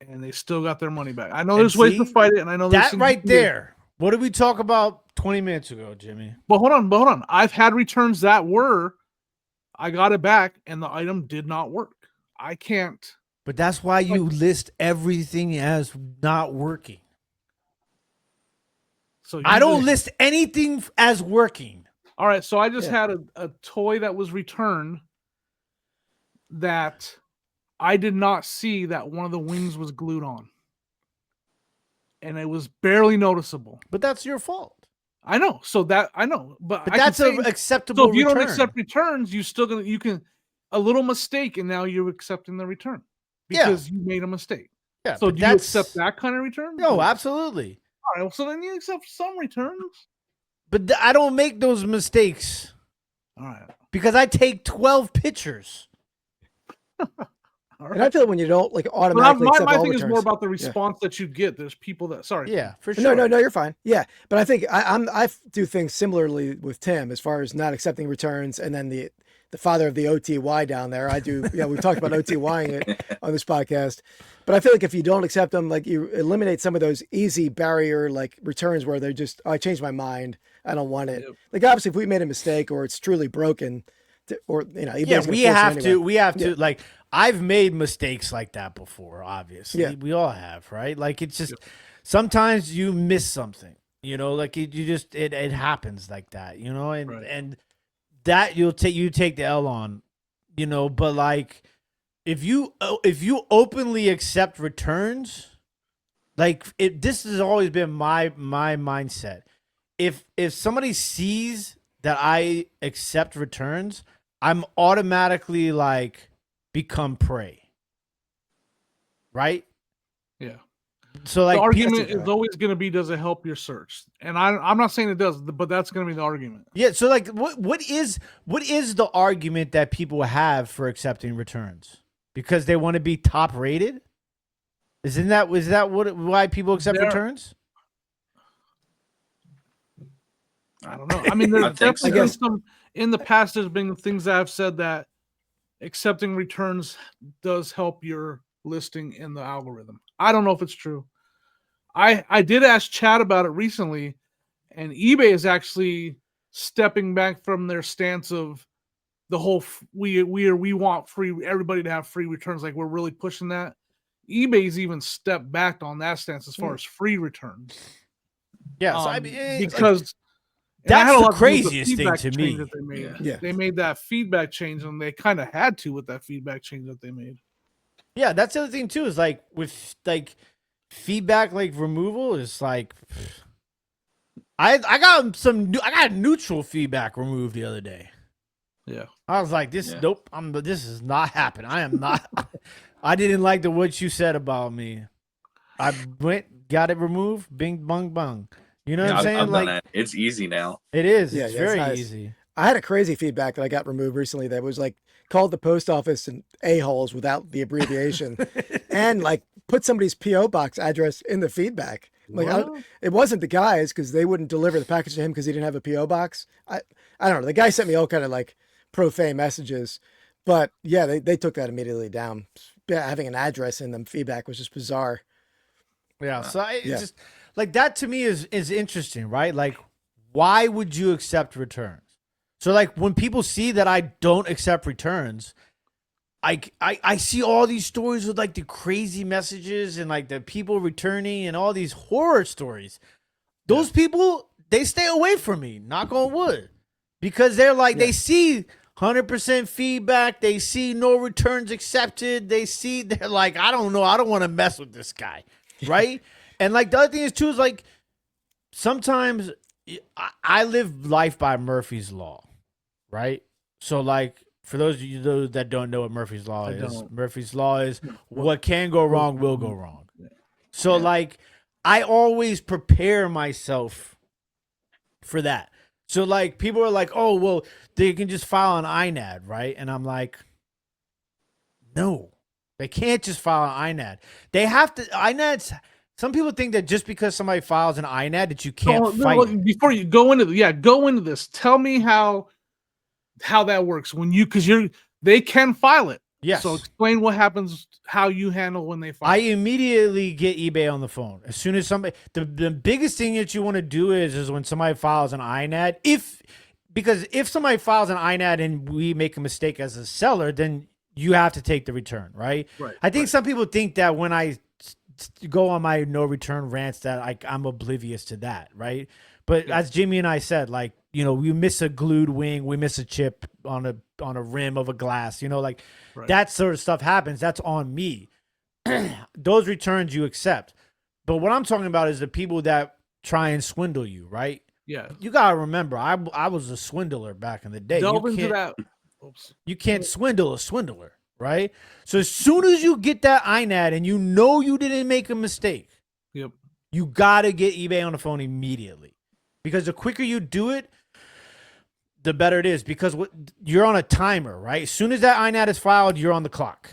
and they still got their money back. I know there's ways to fight it. And I know that right there. What did we talk about 20 minutes ago, Jimmy? But hold on. I've had returns that I got it back and the item did not work. I can't. But that's why you list everything as not working. So I don't list anything as working. All right. So I just had a toy that was returned that I did not see that one of the wings was glued on. And it was barely noticeable. But that's your fault. I know. I know. But that's an acceptable return. So if you don't accept returns, you can a little mistake and now you're accepting the return. Because you made a mistake. Yeah. So do you accept that kind of return? No, absolutely. All right. Well, so then you accept some returns. But I don't make those mistakes. All right. Because I take 12 pictures. Right. And I feel like when you don't like automatically accept my all thing returns, is more about the response that you get. There's people that for sure. No, you're fine. Yeah, but I think I do things similarly with Tim as far as not accepting returns, and then the father of the OTY down there. I do. We've talked about OTYing it on this podcast, but I feel like if you don't accept them, like you eliminate some of those easy barrier like returns where they're just, I changed my mind, I don't want it. Yep. Like obviously, if we made a mistake or it's truly broken, or we have to like. I've made mistakes like that before, obviously. Yeah. We all have, right? Like it's just sometimes you miss something, like it happens like that, and that you take the L on, but like if you openly accept returns, Like this has always been my mindset. If somebody sees that I accept returns, I'm automatically like become prey. Right? Yeah. So The like argument people, is always going to be, does it help your search? And I'm not saying it does, but that's going to be the argument. yeah, so like what is the argument that people have for accepting returns? Because they want to be top rated? Isn't that why people accept There, returns? I don't know. I mean, there's I think definitely so. been some in the past. There's been things that I've said that accepting returns does help your listing in the algorithm. I don't know if it's true. I did ask Chad about it recently, and eBay is actually stepping back from their stance of the whole we want free everybody to have free returns. Like we're really pushing that. eBay's even stepped back on that stance as far as free returns. Yeah, so I mean, because and I had that's a the lot to do with the craziest thing feedback to change me. that they made. Yeah. They made that feedback change, and they kind of had to with that feedback change that they made. Yeah, that's the other thing too. Is like with like feedback like removal is like I got neutral feedback removed the other day. Yeah, I was like, nope, this is not happening. I am not. I didn't like what you said about me. I got it removed. Bing, bung, bung. You know what I'm saying? I've like done that. It's easy now. it is. Yeah, It's yeah, it's very nice. easy. I had a crazy feedback that I got removed recently that was like called the post office and a-holes without the abbreviation and like put somebody's P.O. box address in the feedback. Like it wasn't the guys because they wouldn't deliver the package to him because he didn't have a P.O. box. I don't know. The guy sent me all kind of like profane messages, but yeah, they took that immediately down. Having an address in them feedback was just bizarre. Yeah. So it's just like that to me is interesting, right? Like, why would you accept returns? So like when people see that I don't accept returns, I see all these stories with like the crazy messages and like the people returning and all these horror stories. Those people, they stay away from me, knock on wood. Because they're like, they see 100% feedback, they see no returns accepted, they're like, I don't know, I don't want to mess with this guy. Right? And like the other thing is too is like sometimes I live life by Murphy's Law, right? So like for those of you that don't know what Murphy's Law is, Murphy's Law is what can go wrong will go wrong. So like I always prepare myself for that. So like people are like, oh well, they can just file an INAD, right? And I'm like, no, they can't just file an INAD. They have to INADs. Some people think that just because somebody files an INAD that you can't fight. Before you go into go into this. Tell me how that works because they can file it. Yes. So explain what happens, how you handle when they file. I immediately get eBay on the phone as soon as somebody. The biggest thing that you want to do is when somebody files an INAD. Because if somebody files an INAD and we make a mistake as a seller, then you have to take the return, right? Right. I think some people think that when I go on my no return rants that I'm oblivious to that, right? But as Jimmy and I said, like, you know, we miss a glued wing, we miss a chip on a rim of a glass, you know, like that sort of stuff happens. That's on me. Those returns you accept. But what I'm talking about is the people that try and swindle you, right? Yeah. You gotta remember, I was a swindler back in the day. Delve into that. Oops. You can't swindle a swindler, right? So as soon as you get that INAD and you know you didn't make a mistake, you gotta get eBay on the phone immediately. Because the quicker you do it, the better it is. Because you're on a timer, right? As soon as that INAD is filed, you're on the clock,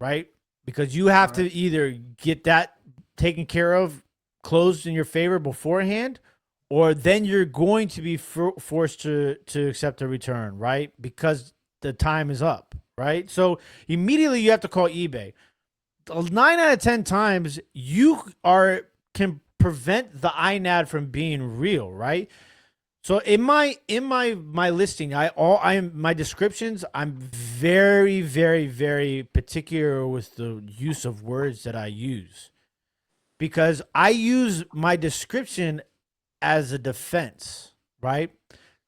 right? Because you have to either get that taken care of, closed in your favor beforehand, or then you're going to be forced to accept a return, right? Because the time is up, right? So immediately you have to call eBay. 9 out of 10 times you can prevent the INAD from being real, right? So in my listing, my descriptions, I'm very, very, very particular with the use of words that I use, because I use my description as a defense, right?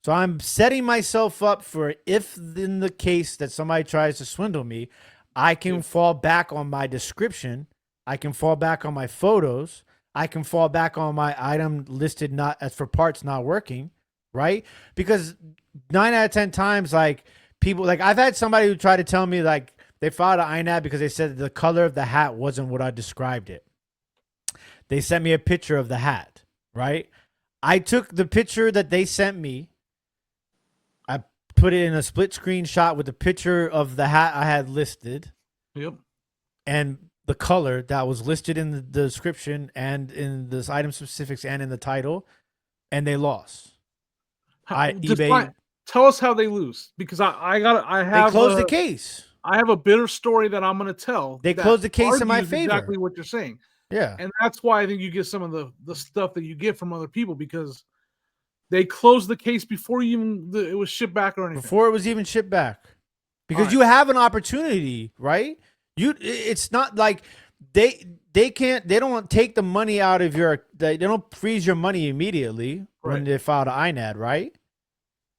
So I'm setting myself up for if in the case that somebody tries to swindle me, I can fall back on my description I can fall back on my photos. I can fall back on my item listed not as for parts not working, right? Because 9 out of 10 times, like people, like I've had somebody who tried to tell me like they filed an INAD because they said the color of the hat wasn't what I described it. They sent me a picture of the hat, right? I took the picture that they sent me. I put it in a split screen shot with the picture of the hat I had listed. Yep. And the color that was listed in the description and in this item specifics and in the title, and they lost. Tell us how they lose, because they closed the case. I have a bitter story that I'm going to tell. They closed the case in my favor. Exactly what you're saying. Yeah, and that's why I think you get some of the stuff that you get from other people, because they closed the case before it was shipped back or anything. Before it was even shipped back, because you have an opportunity, right? It's not like they don't take the money out of they don't freeze your money immediately when they file the INAD, right?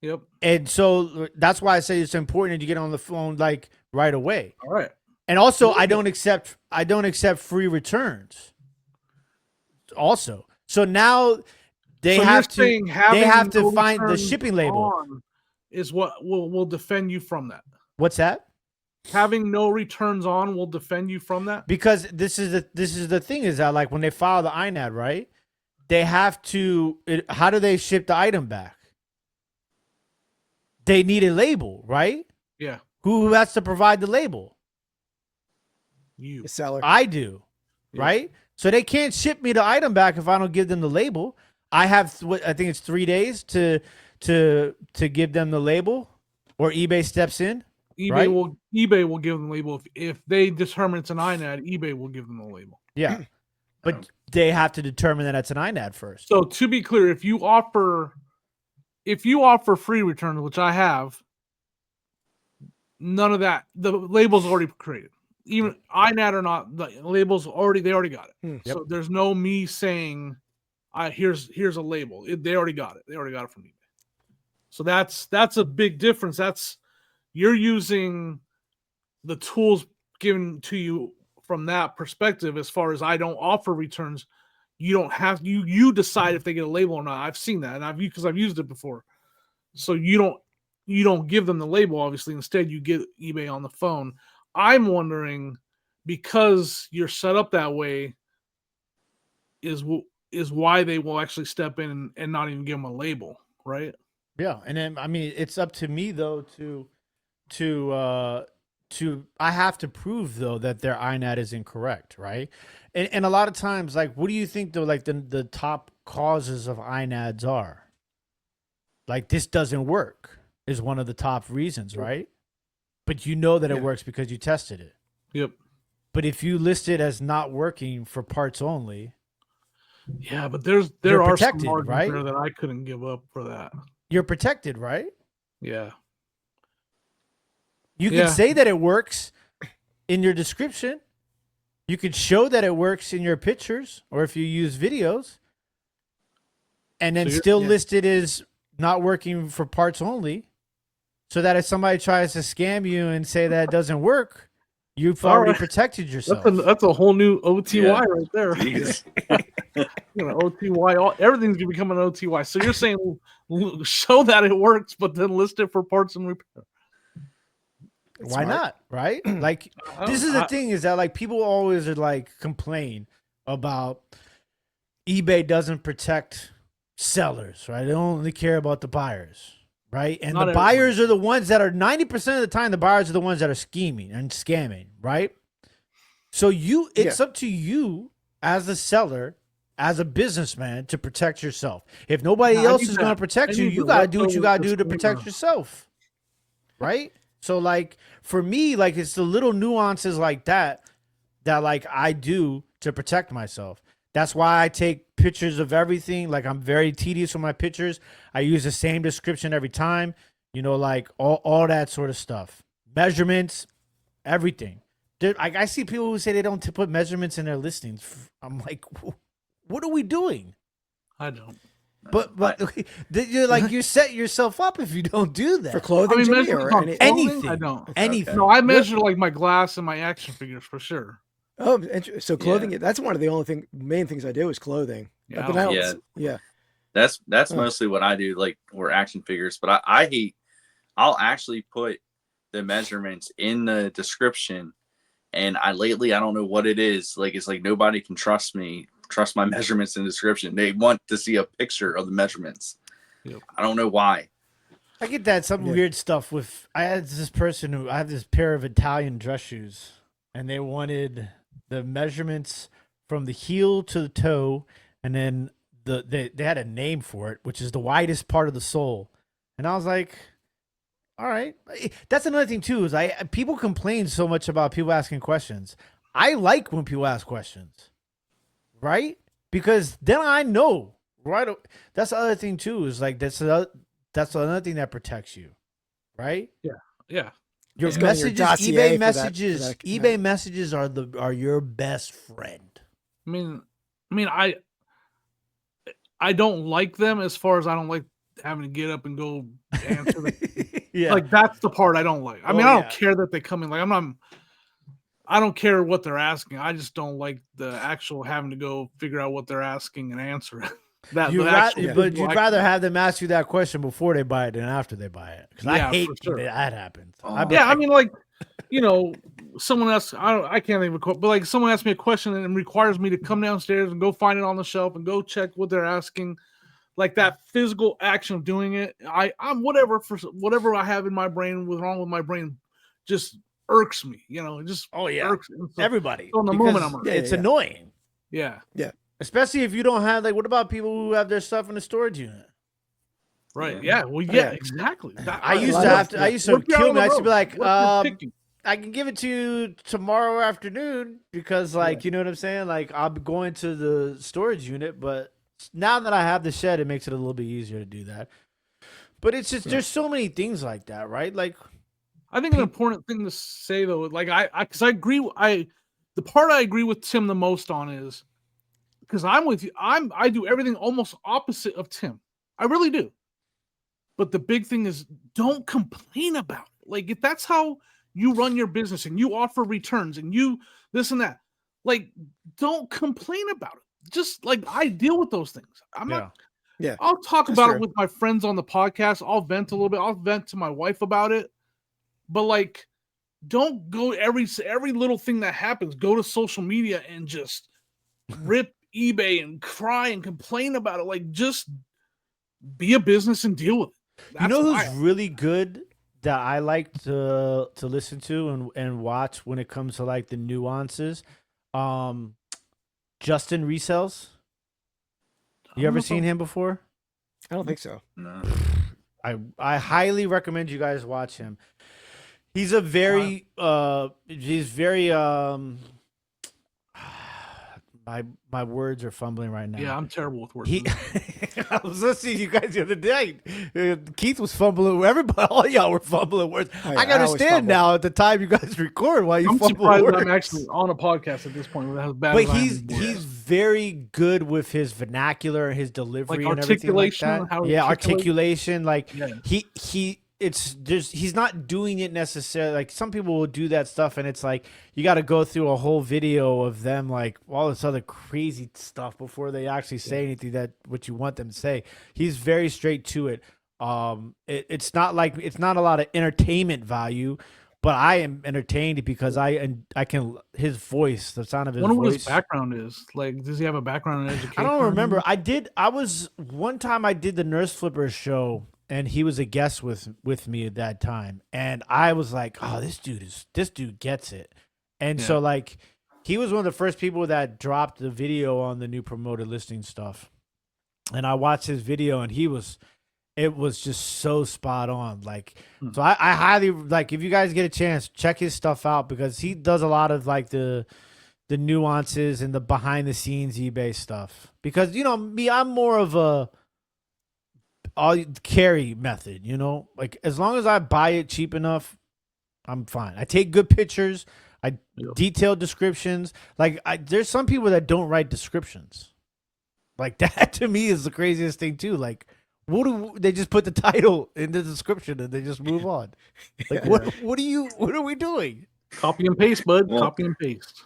Yep. And so that's why I say it's important that you get on the phone like right away. All right. And also I don't accept free returns. Also. So now they have to find the shipping label is what will defend you from that. What's that? Having no returns on will defend you from that? Because this is the thing is that like when they file the INAD, right? They have to how do they ship the item back? They need a label, right? Yeah. Who has to provide the label? You. The seller. I do. Yeah. Right? So they can't ship me the item back if I don't give them the label. I have I think it's 3 days to give them the label, or eBay steps in. eBay will give them the label if they determine it's an INAD. eBay will give them the label. Yeah, but they have to determine that it's an INAD first. So to be clear, if you offer free returns, which I have, none of that. The label's already created. Even INAD or not, the label's they already got it. Yep. So there's no me saying, here's a label. They already got it. They already got it from eBay. So that's a big difference. You're using the tools given to you from that perspective. As far as I don't offer returns, you don't have you decide if they get a label or not. I've seen that, and because I've used it before. So you don't give them the label, obviously. Instead, you get eBay on the phone. I'm wondering, because you're set up that way, is why they will actually step in and not even give them a label, right? Yeah, and then I mean it's up to me though to I have to prove though that their INAD is incorrect, right? And a lot of times, like, what do you think though, like the top causes of INADs are? Like, this doesn't work is one of the top reasons, right? But you know that it works because you tested it. Yep. But if you list it as not working for parts only, yeah, but there are some margins right? there that I couldn't give up for that. You're protected, right? Yeah. You can say that it works in your description. You could show that it works in your pictures, or if you use videos, and then still list it as not working for parts only, so that if somebody tries to scam you and say that it doesn't work, you've already protected yourself. That's a whole new OTY right there. OTY, everything's gonna become an OTY. So you're saying show that it works, but then list it for parts and repair. Why not? Right? Like, this is the thing is that like people always are like complain about eBay doesn't protect sellers, right? They only care about the buyers, right? And the buyers are the ones that are 90% of the time, the buyers are the ones that are scheming and scamming, right? So it's up to you as a seller, as a businessman, to protect yourself. If nobody else is going to protect you, you got to do what you got to do to protect yourself, right? So like for me, like it's the little nuances like that like I do to protect myself. That's why I take pictures of everything. Like I'm very tedious with my pictures. I use the same description every time, like all that sort of stuff. Measurements, everything. Like I see people who say they don't put measurements in their listings. I'm like, what are we doing? I don't. But you're like, you set yourself up if you don't do that. For clothing, anything. I don't. Anything. No, I measure like my glass and my action figures for sure. Oh, so clothing. That's one of the only main things I do is clothing. Yeah, But then I don't. Yeah. Yeah. That's Huh. mostly what I do, like, or action figures. But I hate. I'll actually put the measurements in the description, and I don't know what it is. Like, it's like nobody can trust my measurements in the description. They want to see a picture of the measurements. Yep. I don't know why. I get that some weird stuff with. I had this person who I have this pair of Italian dress shoes, and they wanted the measurements from the heel to the toe, and then they had a name for it, which is the widest part of the sole. And I was like, all right, that's another thing too. Is people complain so much about people asking questions. I like when people ask questions, right? Because then I know, right? That's the other thing too. Is like that's another thing that protects you, right? Yeah. Your It's going in your messages, dossier eBay for messages, that eBay messages are your best friend. I mean, I don't like them as far as I don't like having to get up and go answer the Yeah, like that's the part I don't like. I mean, Oh, I don't yeah. care that they come in. Like I don't care what they're asking. I just don't like the actual having to go figure out what they're asking and answer it. But you'd rather have them ask you that question before they buy it than after they buy it. Because I Yeah, hate for sure. when that happens. Oh. I'd be Yeah, I like, mean, like, someone else. I can't even quote, but like someone asks me a question and requires me to come downstairs and go find it on the shelf and go check what they're asking. Like that physical action of doing it, I'm whatever I have in my brain was wrong with my brain, just irks me. It just oh yeah, irks me. So, everybody. so in the Because moment, I'm irked. it's annoying. Yeah, Especially if you don't have, like, what about people who have their stuff in a storage unit? right. Yeah. Yeah, well, yeah, exactly. I used to Look kill down me. the I used to be road. like, What you're picking. I can give it to you tomorrow afternoon because, like, you know what I'm saying? Like, I'll be going to the storage unit, but now that I have the shed, it makes it a little bit easier to do that. But it's just, there's so many things like that, right? Like, I think an important thing to say though, like because I agree, the part I agree with Tim the most on is because I'm with you. I do everything almost opposite of Tim. I really do. But the big thing is don't complain about it. Like if that's how you run your business and you offer returns and you this and that, like don't complain about it. Just like I deal with those things. I'm not. Yeah. I'll talk That's about true. it with my friends on the podcast. I'll vent a little bit. I'll vent to my wife about it. But like, don't go every little thing that happens. Go to social media and just rip eBay and cry and complain about it. Like, just be a business and deal with it. you know who's really good that I like to listen to and watch when it comes to like the nuances? Justin Resells. You ever seen him before? I don't think so. No. I highly recommend you guys watch him. He's a very my words are fumbling right now. Yeah, I'm terrible with words. I was listening to you guys the other day. Keith was fumbling. Everybody, all y'all were fumbling words. Oh, yeah, I I can always understand fumble. now at the time you guys record why you I'm fumble surprised words. I'm actually on a podcast at this point with as bad But as I am he's with words. very good with his vernacular and his delivery Like and everything like articulation, that. how he Yeah, articulates. articulation. Like Yeah. he's not doing it necessarily. Like some people will do that stuff, and it's like you got to go through a whole video of them like all this other crazy stuff before they actually say anything that what you want them to say. He's very straight to it. It's not a lot of entertainment value, but I am entertained because I can his voice, the sound of his I wonder what voice. his background is. Like, does he have a background in education? I don't remember. One time I did the Nurse Flipper show, and he was a guest with me at that time, and I was like, oh, this dude gets it. And so like he was one of the first people that dropped the video on the new promoted listing stuff, and I watched his video, and it was just so spot on. Like, so I highly, like, if you guys get a chance, check his stuff out because he does a lot of like the nuances and the behind the scenes eBay stuff. Because me, I'm more of a all carry method. Like as long as I buy it cheap enough, I'm fine. I take good pictures. I detailed descriptions. Like there's some people that don't write descriptions. Like that to me is the craziest thing too. Like. They just put the title in the description and they just move on? Like what are we doing? Copy and paste, bud. Well, Copy and paste.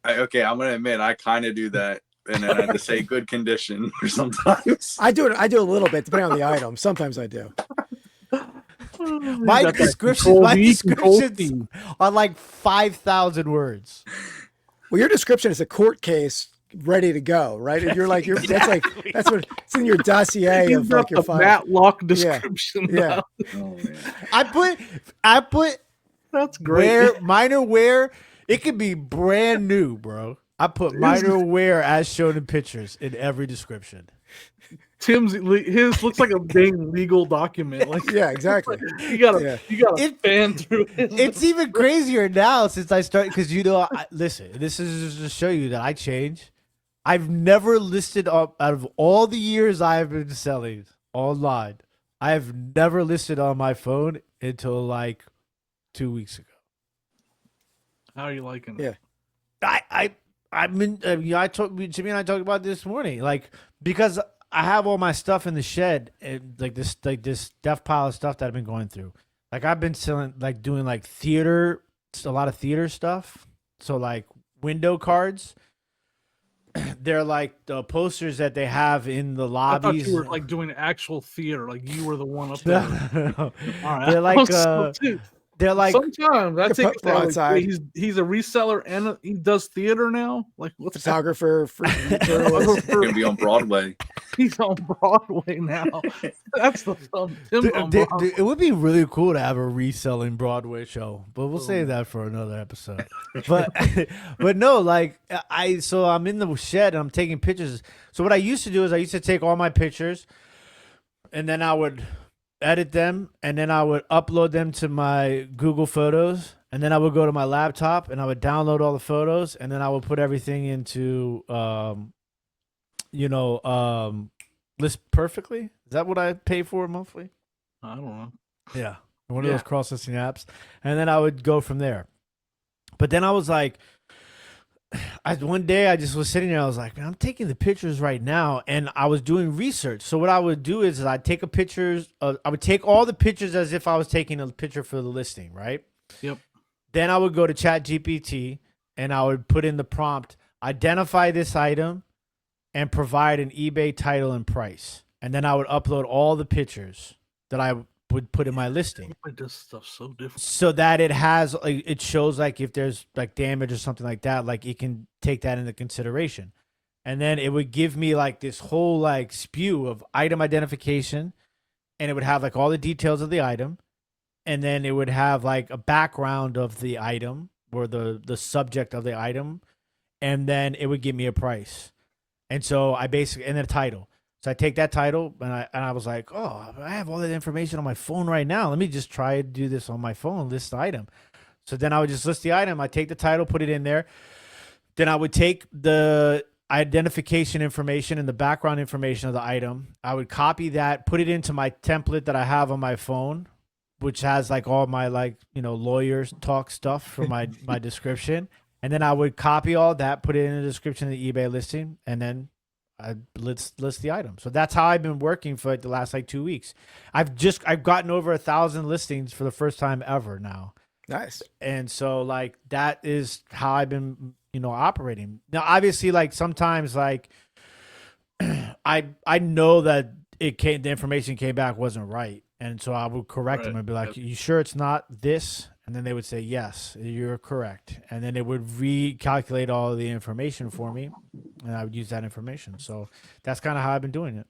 Okay, I'm gonna admit I kind of do that, and then I have to say good condition or sometimes. I do it. I do a little bit depending on the item. Sometimes I do. My You got that descriptions, Control V, Control descriptions C. are like 5,000 words. Well, your description is a court case ready to go, right? And you're like, that's what it's in your dossier He's of got like your the file. Matlock description. Yeah. Oh, man. I put That's great. minor wear. It could be brand new, bro. I put minor wear as shown in pictures in every description. His looks like a dang legal document. Like Yeah, exactly. you gotta fan through it. It's even crazier now since I started because listen. This is just to show you that I change. I've never listed out of all the years I've been selling online. I have never listed on my phone until like 2 weeks ago. How are you liking it? Yeah. I told Jimmy and I talked about this morning, like because I have all my stuff in the shed, and like this death pile of stuff that I've been going through. Like I've been selling, like doing like theater, a lot of theater stuff. So like window cards. They're like the posters that they have in the I thought lobbies. you were like doing actual theater, like you were the one up there. No. All right. They're like they're like sometimes I take it that, like, outside. he's a reseller and he does theater now. Like what's that? Photographer for Gonna be on Broadway. He's on Broadway now. That's the thumb. Dude, it would be really cool to have a reselling Broadway show, but we'll save that for another episode. But but no, like so I'm in the shed and I'm taking pictures. So what I used to do is I used to take all my pictures and then I would edit them and then I would upload them to my Google Photos and then I would go to my laptop and I would download all the photos and then I would put everything into list perfectly. Is that what I pay for monthly? I don't know. Yeah. One of those cross-listing apps. And then I would go from there. But then I was like, one day I just was sitting there. I was like, man, I'm taking the pictures right now. And I was doing research. So what I would do is I'd take I would take all the pictures as if I was taking a picture for the listing, right? Yep. Then I would go to ChatGPT and I would put in the prompt, identify this item and provide an eBay title and price. And then I would upload all the pictures that I would put in my listing. This stuff's so different. So that it has, like, it shows like if there's like damage or something like that, like it can take that into consideration. And then it would give me like this whole like spew of item identification, and it would have like all the details of the item. And then it would have like a background of the item or the subject of the item. And then it would give me a price. And so I basically, and then a title. So I take that title and I was like, oh, I have all that information on my phone right now. Let me just try to do this on my phone, list the item. So then I would just list the item. I take the title, put it in there. Then I would take the identification information and the background information of the item. I would copy that, put it into my template that I have on my phone, which has like all my like, lawyers talk stuff for my description. And then I would copy all that, put it in the description of the eBay listing, and then I list the item. So that's how I've been working for like the last like 2 weeks. I've gotten over 1,000 listings for the first time ever now. Nice. And so like that is how I've been, operating. Now obviously like sometimes like I know that the information came back wasn't right. And so I would correct them and be like, you sure it's not this? And then they would say, yes, you're correct. And then it would recalculate all of the information for me, and I would use that information. So that's kind of how I've been doing it.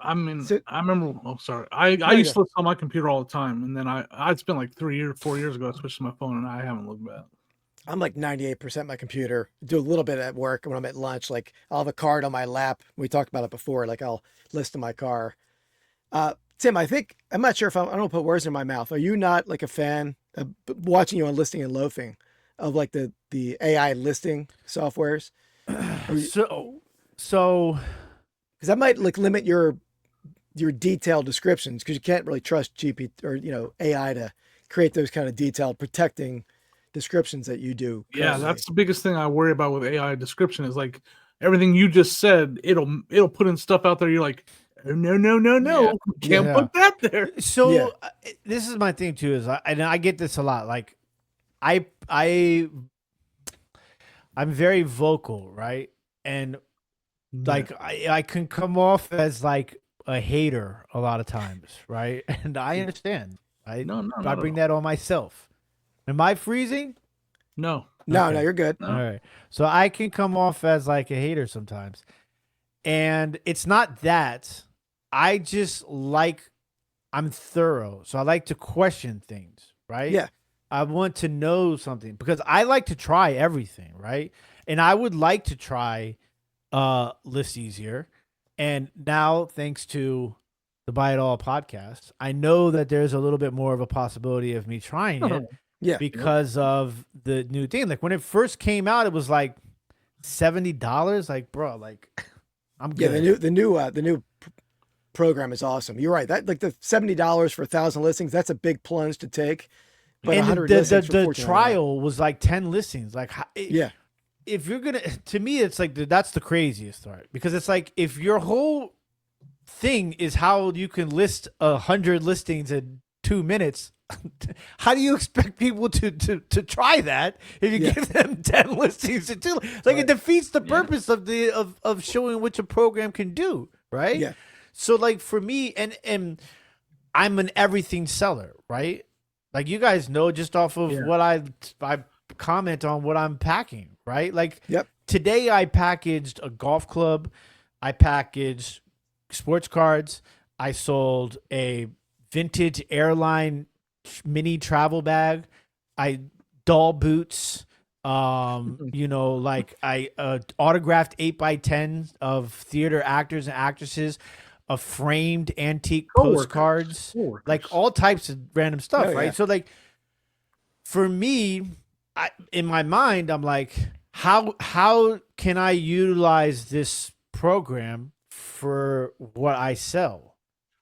I mean, I remember. Oh, sorry. I used to list on my computer all the time, and then it's been like 4 years ago. I switched to my phone, and I haven't looked back. I'm like 98% my computer. Do a little bit at work when I'm at lunch. Like I'll have a card on my lap. We talked about it before. Like I'll list in my car. Tim, I'm not sure if I don't put words in my mouth. Are you not like a fan of watching you on Listing and Loafing of like the AI listing softwares? So because that might like limit your detailed descriptions because you can't really trust GPT or AI to create those kind of detailed protecting descriptions that you do. Yeah, that's the biggest thing I worry about with AI description is like everything you just said. It'll put in stuff out there. You're like, no, you can't put that there. So this is my thing too. I get this a lot. Like I I'm very vocal, right? And like I can come off as like a hater a lot of times, right? And I understand. no, I not at bring all. that on myself. Am I freezing? No. No, Okay. no, you're good. No. All right. So I can come off as like a hater sometimes. And it's not that. I just like I'm thorough. So I like to question things, right? Yeah. I want to know something because I like to try everything, right? And I would like to try List Easier. And now thanks to the Buy It All podcast, I know that there's a little bit more of a possibility of me trying it Yeah. because of the new thing. Like when it first came out, it was like $70. Like, bro, like I'm Yeah. good. The new program is awesome. You're right. That like the $70 for 1,000 listings. That's a big plunge to take. But And 100 the listings for the $14.99. trial was like 10 listings. Like, Yeah. if you're gonna, to me, it's like that's the craziest part because it's like if your whole thing is how you can list 100 listings in 2 minutes. How do you expect people to try that if you Yeah. give them 10 listings to do? Like it defeats the purpose of the of showing what a program can do, right? Yeah. So like for me, and I'm an everything seller, right? Like you guys know just off of what I comment on what I'm packing, right? Like Yep. today I packaged a golf club, I packaged sports cards, I sold a vintage airline mini travel bag, I doll boots, you know, like I autographed 8x10 of theater actors and actresses, of framed antique postcards, like all types of random stuff, Oh, right? yeah. So like for me, in my mind, I'm like, how can I utilize this program for what I sell,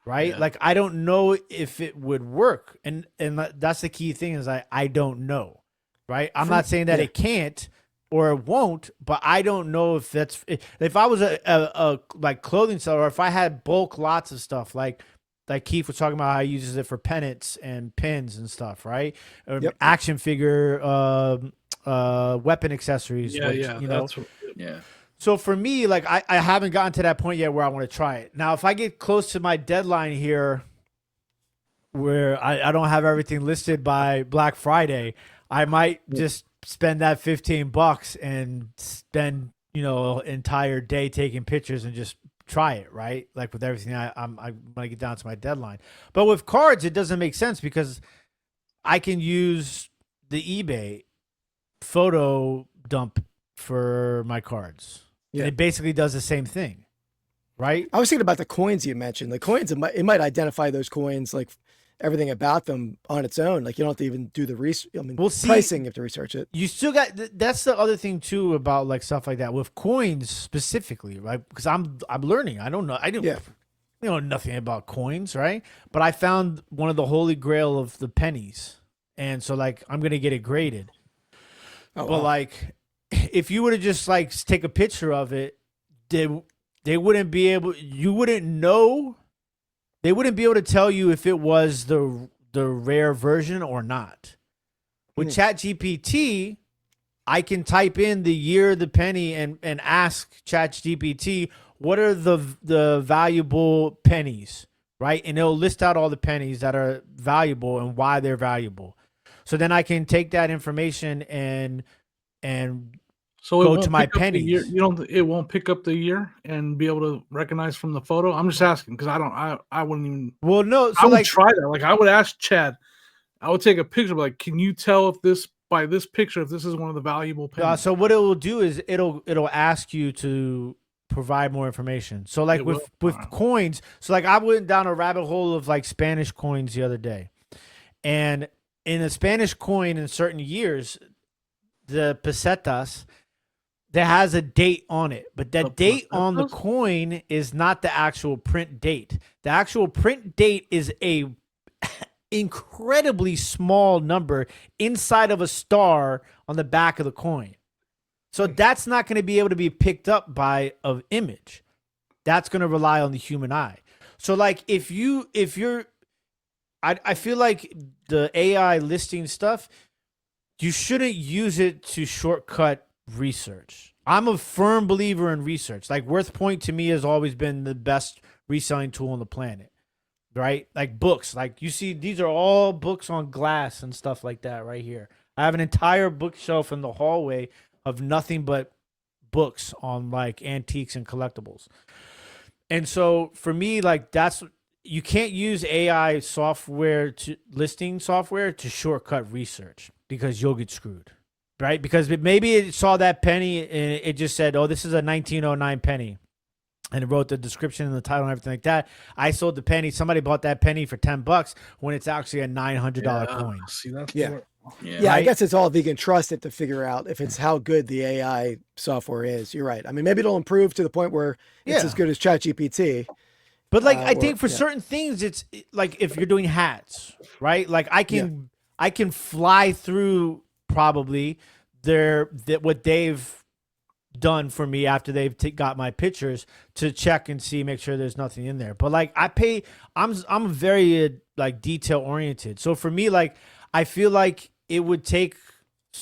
right? Yeah. Like I don't know if it would work, and that's the key thing is I don't know, right? I'm not saying that yeah. it can't or it won't, but I don't know if that's if I was a like clothing seller, or if I had bulk lots of stuff like Keith was talking about how he uses it for pennants and pins and stuff, right? Or Yep. action figure, weapon accessories, Yeah, which, yeah. you know. That's what, Yeah. So for me, like I haven't gotten to that point yet where I want to try it. Now, if I get close to my deadline here, where I don't have everything listed by Black Friday, I might just spend that $15 and spend, you know, entire day taking pictures and just try it, right? Like with everything I'm when I get down to my deadline. But with cards, it doesn't make sense because I can use the eBay photo dump for my cards. Yeah. And it basically does the same thing, right? I was thinking about the coins you mentioned. The coins, it might identify those coins, like everything about them on its own. Like you don't have to even do the research. I mean, Well, see, pricing, you have to research it. You still got that's the other thing too about like stuff like that with coins specifically, right? Because I'm learning. I don't know. I don't Yeah. know nothing about coins, right? But I found one of the holy grail of the pennies, and so like I'm gonna get it graded. Oh, But wow. like, if you were to just like take a picture of it, they wouldn't be able. You wouldn't know. They wouldn't be able to tell you if it was the rare version or not. With ChatGPT, I can type in the year of the penny and ask ChatGPT what are the valuable pennies, right? And it'll list out all the pennies that are valuable and why they're valuable. So then I can take that information and so go it won't to my pick up the year. pennies. You don't. It won't pick up the year and be able to recognize from the photo. I'm just asking because I don't. I wouldn't even. Well, no, I so would like try that. Like I would ask Chad. I would take a picture. Like, can you tell if this by this picture if this is one of the valuable pennies? so what it will do is it'll ask you to provide more information. So like It with will? coins, so like I went down a rabbit hole of like Spanish coins the other day. And in a Spanish coin in certain years, the pesetas, there has a date on it, but that The date on the pesetas? coin is not the actual print date. The actual print date is a incredibly small number inside of a star on the back of the coin. So that's not going to be able to be picked up by an image. That's going to rely on the human eye. So like if you're I feel like the AI listing stuff, you shouldn't use it to shortcut research. I'm a firm believer in research. Like Worth Point to me has always been the best reselling tool on the planet, right? Like books. Like you see, these are all books on glass and stuff like that right here. I have an entire bookshelf in the hallway of nothing but books on like antiques and collectibles. And so for me, like you can't use AI software to listing software to shortcut research because you'll get screwed, right? Because maybe it saw that penny and it just said, oh, this is a 1909 penny. And it wrote the description and the title and everything like that. I sold the penny. Somebody bought that penny for $10 when it's actually a $900 coin. See, that's Yeah. what- Yeah, I guess it's all if you can trust it to figure out if it's how good the AI software is. You're right. I mean, maybe it'll improve to the point where it's as good as ChatGPT. But like, I think for certain things, it's like if you're doing hats, right? Like I can fly through probably what they've done for me after they've got my pictures to check and see, make sure there's nothing in there. But like I'm very like detail oriented. So for me, like I feel like it would take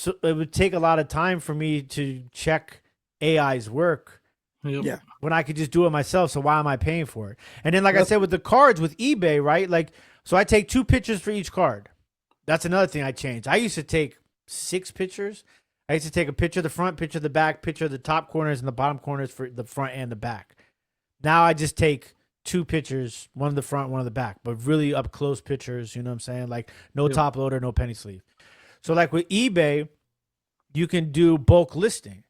a lot of time for me to check AI's work. Yep. Yeah. When I could just do it myself. So why am I paying for it? And then, like I said, with the cards with eBay, right? Like, so I take 2 pictures for each card. That's another thing I changed. I used to take 6 pictures. I used to take a picture of the front, picture of the back, picture of the top corners and the bottom corners for the front and the back. Now I just take 2 pictures, one of the front, one of the back, but really up close pictures. You know what I'm saying? Like no top loader, no penny sleeve. So like with eBay, you can do bulk listing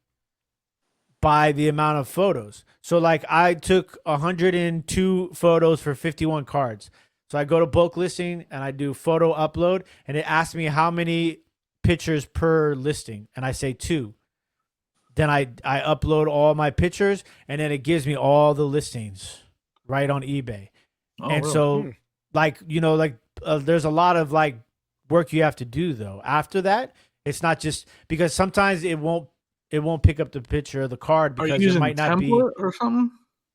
by the amount of photos. So like I took 102 photos for 51 cards. So I go to bulk listing and I do photo upload and it asks me how many pictures per listing. And I say 2. Then I upload all my pictures and then it gives me all the listings right on eBay. And really? so like, you know, like there's a lot of like work you have to do though. After that, it's not just because sometimes it won't pick up the picture of the card because it might not be or something.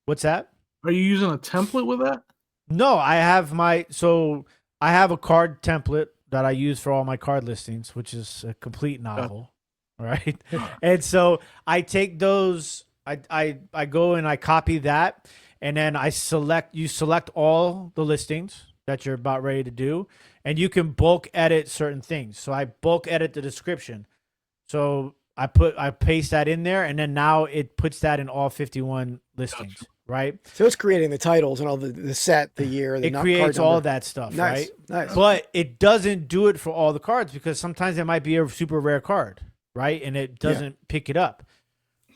What's that? Are you using a template with that? No, I have a card template that I use for all my card listings, which is a complete novel, right? And so I take those, I go and I copy that, and then you select all the listings that you're about ready to do, and you can bulk edit certain things. So I bulk edit the description. So I paste that in there, and then now it puts that in all 51 listings, right? So it's creating the titles and all the set, the year. It creates all that stuff, right? Nice. But it doesn't do it for all the cards because sometimes it might be a super rare card, right? And it doesn't pick it up.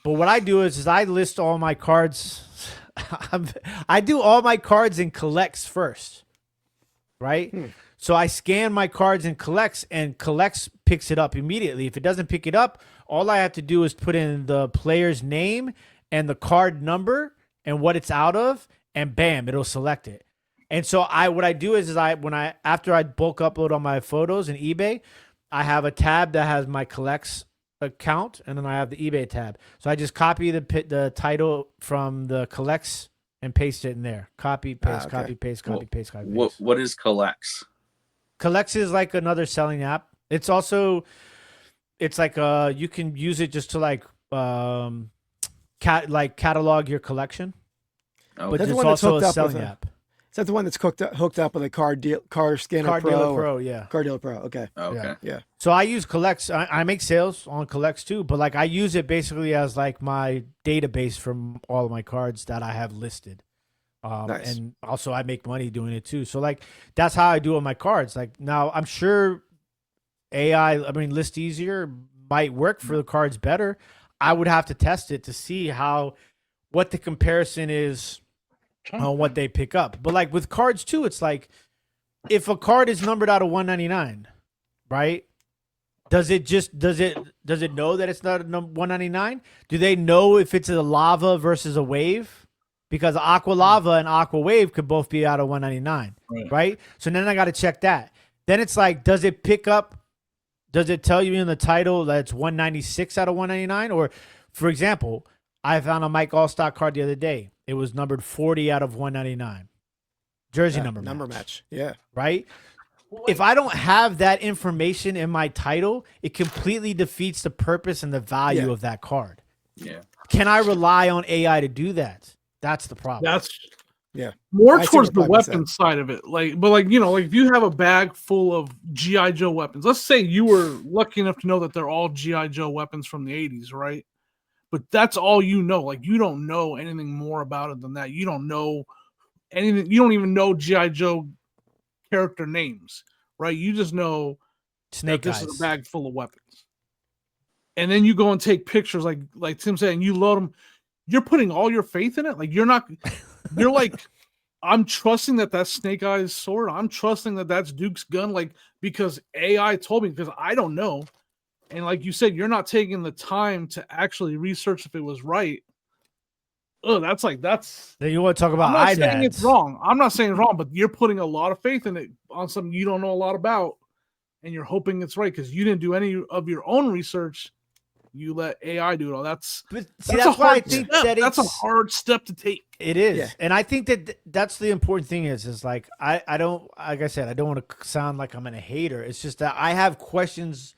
But what I do is I list all my cards. I do all my cards in collects first, right? So I scan my cards in collects, and collects picks it up immediately. If it doesn't pick it up, all I have to do is put in the player's name and the card number and what it's out of, and bam, it'll select it. And so what I do is after I bulk upload all my photos in eBay, I have a tab that has my collects account, and then I have the eBay tab. So I just copy the title from the collects and paste it in there. Copy, paste, copy, paste, copy, paste, copy, paste. What is collects? Collects is like another selling app. It's also, it's like you can use it just to like catalog your collection. Oh, But That's it's the one that's also hooked a up with selling app. Is that the one that's hooked up with a Car Scanner Card Pro? Dealer Pro, yeah. Car Dealer Pro. Okay. okay. Yeah. So I use collects. I make sales on collects too, but like I use it basically as like my database from all of my cards that I have listed. Nice. And also I make money doing it too. So like that's how I do on my cards. Like now I'm sure List Easier might work for the cards better. I would have to test it to see what the comparison is on what they pick up. But like with cards too, it's like if a card is numbered out of 199, right? Does it know that it's not 199? Do they know if it's a lava versus a wave? Because Aqua Lava and Aqua Wave could both be out of 199, right? So then I got to check that. Then it's like, does it tell you in the title that it's 196 out of 199? Or, for example, I found a Mike Allstock card the other day. It was numbered 40 out of 199. Jersey number match. Yeah. Right? if I don't have that information in my title, it completely defeats the purpose and the value Yeah. of that card. Yeah. Can I rely on AI to do that? That's the problem. That's Yeah. more I see towards what the Douglas weapon side of it. Like you know, like if you have a bag full of GI Joe weapons, let's say you were lucky enough to know that they're all GI Joe weapons from the 80s, right? But that's all you know. Like you don't know anything more about it than that. You don't know anything. You don't even know GI Joe character names, right? You just know Snake that this eyes. is a bag full of weapons. And then you go and take pictures, like Tim said, and you load them. You're putting all your faith in it. Like you're like, I'm trusting that that's Snake Eyes sword. I'm trusting that that's Duke's gun. Like because AI told me, because I don't know. And like you said, you're not taking the time to actually research if it was right. Oh, that's. Then you want to talk I'm about not saying it's IDADs. wrong. I'm not saying it's wrong, but you're putting a lot of faith in it on something you don't know a lot about, and you're hoping it's right because you didn't do any of your own research. You let AI do it all. That's But see, a that's why I hard think step. that That's a it's hard step to take. It is, Yeah. and I think that that's the important thing is like I don't, like I said, I don't want to sound like I'm a hater. It's just that I have questions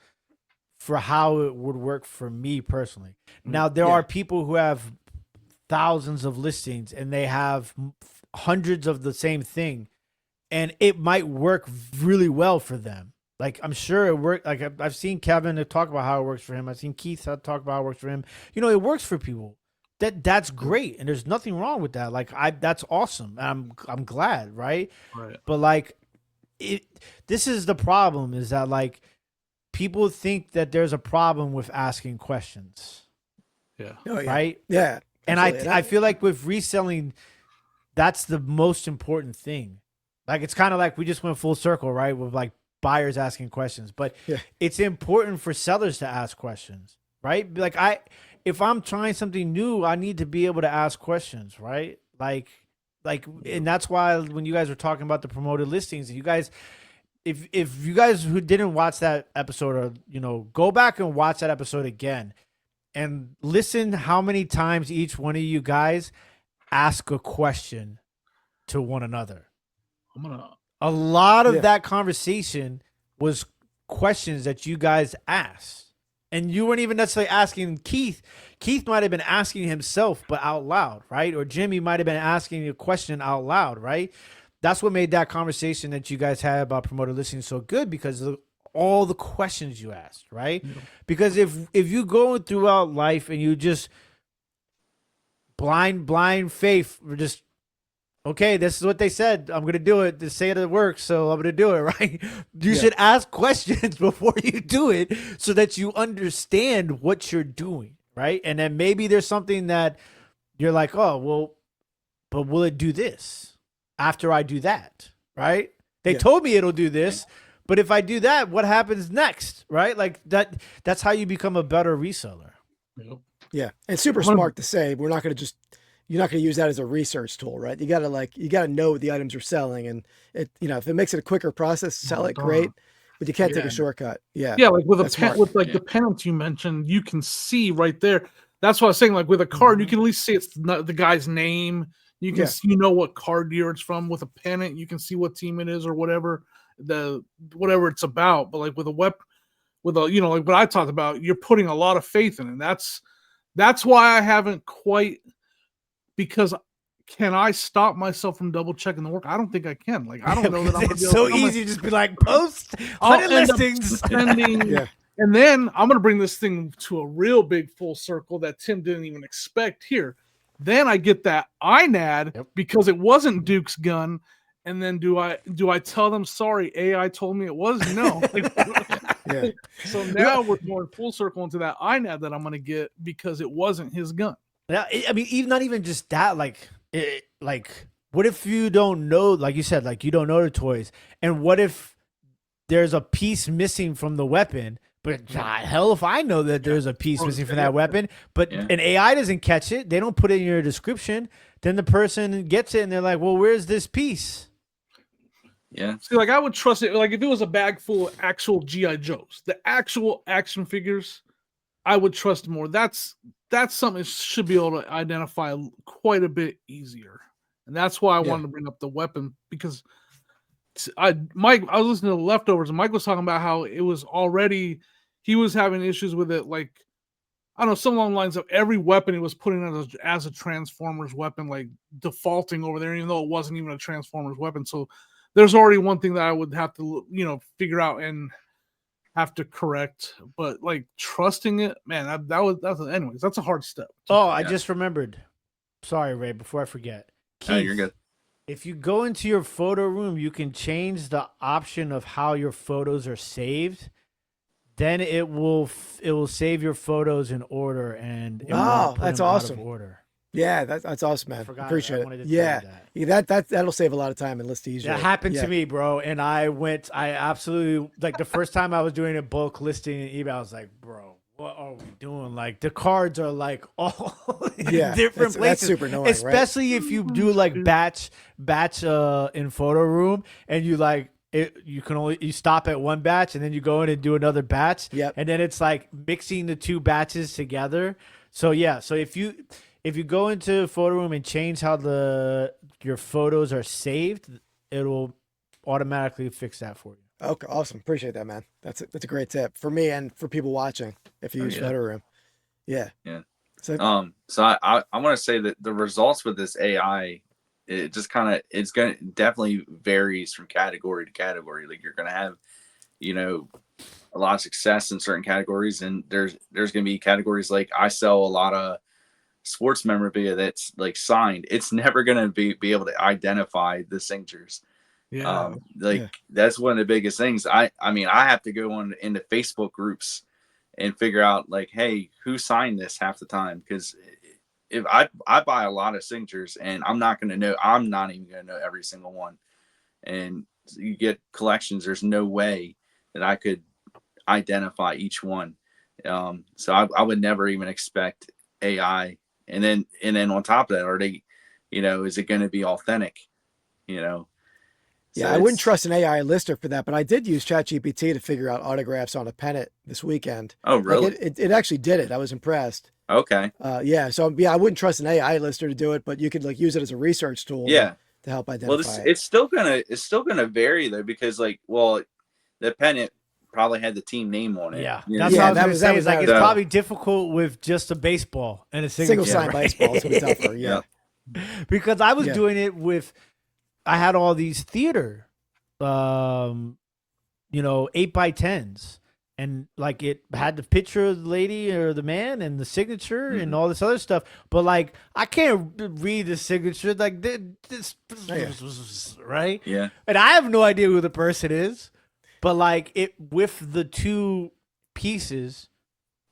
for how it would work for me personally. Now there Yeah. are people who have thousands of listings and they have hundreds of the same thing, and it might work really well for them. Like I'm sure it worked. Like I've seen Kevin talk about how it works for him. I've seen Keith talk about how it works for him. You know, it works for people. That's great, and there's nothing wrong with that. Like that's awesome. And I'm glad, right? Right. But like, this is the problem: is that like people think that there's a problem with asking questions, Yeah. Oh, yeah. right? Yeah. And absolutely. I feel like with reselling, that's the most important thing. Like it's kind of like we just went full circle, right? With like buyers asking questions, but Yeah. it's important for sellers to ask questions, right? Like if I'm trying something new, I need to be able to ask questions, right? Like, and that's why when you guys were talking about the promoted listings, you guys, if you guys who didn't watch that episode, or go back and watch that episode again, and listen how many times each one of you guys ask a question to one another. A lot of that conversation was questions that you guys asked. And you weren't even necessarily asking Keith. Keith might have been asking himself, but out loud, right? Or Jimmy might have been asking a question out loud, right? That's what made that conversation that you guys had about promoted listing so good, because of all the questions you asked, right? Yeah. Because if you go throughout life and you just blind faith, or just, okay, this is what they said, I'm going to do it. They say it works, so I'm going to do it, right? You should ask questions before you do it so that you understand what you're doing, right? And then maybe there's something that you're like, oh, well, but will it do this after I do that, right? They told me it'll do this, but if I do that, what happens next, right? Like that's how you become a better reseller. Yeah, and super smart to say, you're not going to use that as a research tool, right? You got to know what the items are selling, and if it makes it a quicker process to sell it, great. But you can't take a shortcut. Yeah. Yeah, like with the pennants you mentioned, you can see right there. That's what I was saying. Like with a card, you can at least see it's the guy's name. You can see, what card year it's from. With a pennant, you can see what team it is or whatever it's about. But like with a like what I talked about, you're putting a lot of faith in it. And that's why I haven't quite. Because can I stop myself from double checking the work? I don't think I can. Like I don't know that I'm gonna it's so easy to just be like post 100 listings. And then I'm gonna bring this thing to a real big full circle that Tim didn't even expect here. Then I get that INAD because it wasn't Duke's gun. And then do I tell them, sorry, AI told me it was? No. So now we're going full circle into that INAD that I'm gonna get because it wasn't his gun. Yeah, I mean, not even just that. Like, what if you don't know? Like you said, like you don't know the toys, and what if there's a piece missing from the weapon? But hell, if I know that there's a piece missing from that weapon, but an AI doesn't catch it, they don't put it in your description. Then the person gets it, and they're like, "Well, where's this piece?" Yeah. See, like I would trust it. Like if it was a bag full of actual GI Joes, the actual action figures, I would trust more. That's something that should be able to identify quite a bit easier. And that's why I wanted to bring up the weapon, because Mike, I was listening to the Leftovers, and Mike was talking about how it was already, he was having issues with it, like, I don't know, some along the lines of every weapon he was putting it as a Transformers weapon, like defaulting over there, even though it wasn't even a Transformers weapon. So there's already one thing that I would have to, figure out and have to correct. But like trusting it, man, anyways, that's a hard step. Oh, I just remembered. Sorry, Ray, before I forget. Keith, you're good. If you go into your photo room, you can change the option of how your photos are saved. Then it will save your photos in order, and it won't put that's them awesome. out of order. Yeah, that's awesome, man. Appreciate it. Yeah, that'll save a lot of time and list easier. That happened to me, bro. And I absolutely, like, the first time I was doing a bulk listing in eBay, I was like, bro, what are we doing? Like, the cards are like all in different places. That's super annoying, especially if you do like batch in photo room, and you like you stop at one batch and then you go in and do another batch. Yep. And then it's like mixing the two batches together. So if you go into photo room and change how your photos are saved, it'll automatically fix that for you. Okay, awesome. Appreciate that, man. That's a great tip for me and for people watching if you use photo room. Yeah. Yeah. So I want to say that the results with this AI, it just definitely varies from category to category. Like, you're gonna have, a lot of success in certain categories, and there's gonna be categories like I sell a lot of sports memorabilia that's like signed. It's never gonna be able to identify the signatures. That's one of the biggest things. I mean, I have to go into Facebook groups and figure out, like, hey, who signed this half the time, because if I buy a lot of signatures, and I'm not even gonna know every single one. And you get collections, there's no way that I could identify each one. So I would never even expect AI. And then on top of that, are they, is it going to be authentic? So I wouldn't trust an AI lister for that, but I did use ChatGPT to figure out autographs on a pennant this weekend. Oh, really? Like it actually did it. I was impressed. Okay. So I wouldn't trust an AI lister to do it, but you could like use it as a research tool. Yeah. To help identify. Well, it's still gonna vary though, because the pennant probably had the team name on it. Yeah, that's what I was saying. It's like, it's probably difficult with just a baseball and a signature. Single sign baseball is tougher. Yeah. Because I was doing it with, I had all these theater, 8x10s, and like it had the picture of the lady or the man and the signature and all this other stuff. But like, I can't read the signature like this, right? Yeah. And I have no idea who the person is. But like, it with the two pieces,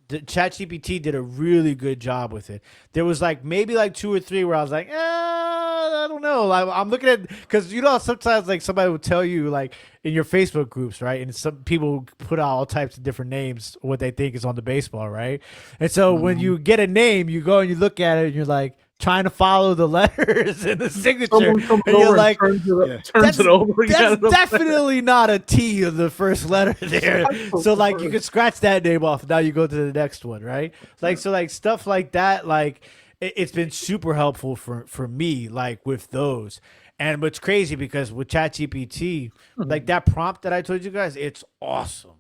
the ChatGPT did a really good job with it. There was like maybe like 2 or 3 where I was like, I don't know. I'm looking at, because sometimes like somebody will tell you like in your Facebook groups, right? And some people put out all types of different names, what they think is on the baseball, right? And so when you get a name, you go and you look at it and you're like trying to follow the letters and the signature, and you're like, turns it over. That's definitely not a T of the first letter there. So like, you can scratch that name off. Now you go to the next one, right? Like, so like stuff like that, like it's been super helpful for me, like with those. And what's crazy, because with ChatGPT, like that prompt that I told you guys, it's awesome.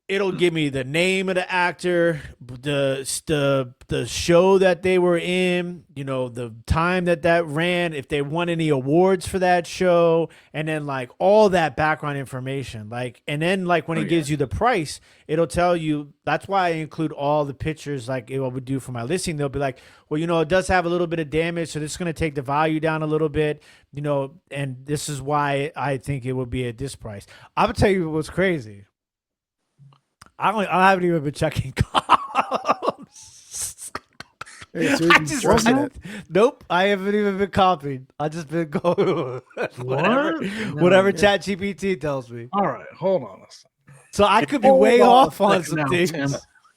It'll give me the name of the actor, the show that they were in, the time that ran, if they won any awards for that show, and then like all that background information. Like, and then like when it gives you the price, it'll tell you. That's why I include all the pictures, like it would do for my listing. They'll be like, well, it does have a little bit of damage, so this is going to take the value down a little bit, and this is why I think it would be at this price. I'm gonna tell you what's crazy. I haven't even been checking columns. Nope, I haven't even been copying. I just been going whatever ChatGPT tells me. All right, hold on a second. So I could be way off on some things. Tim.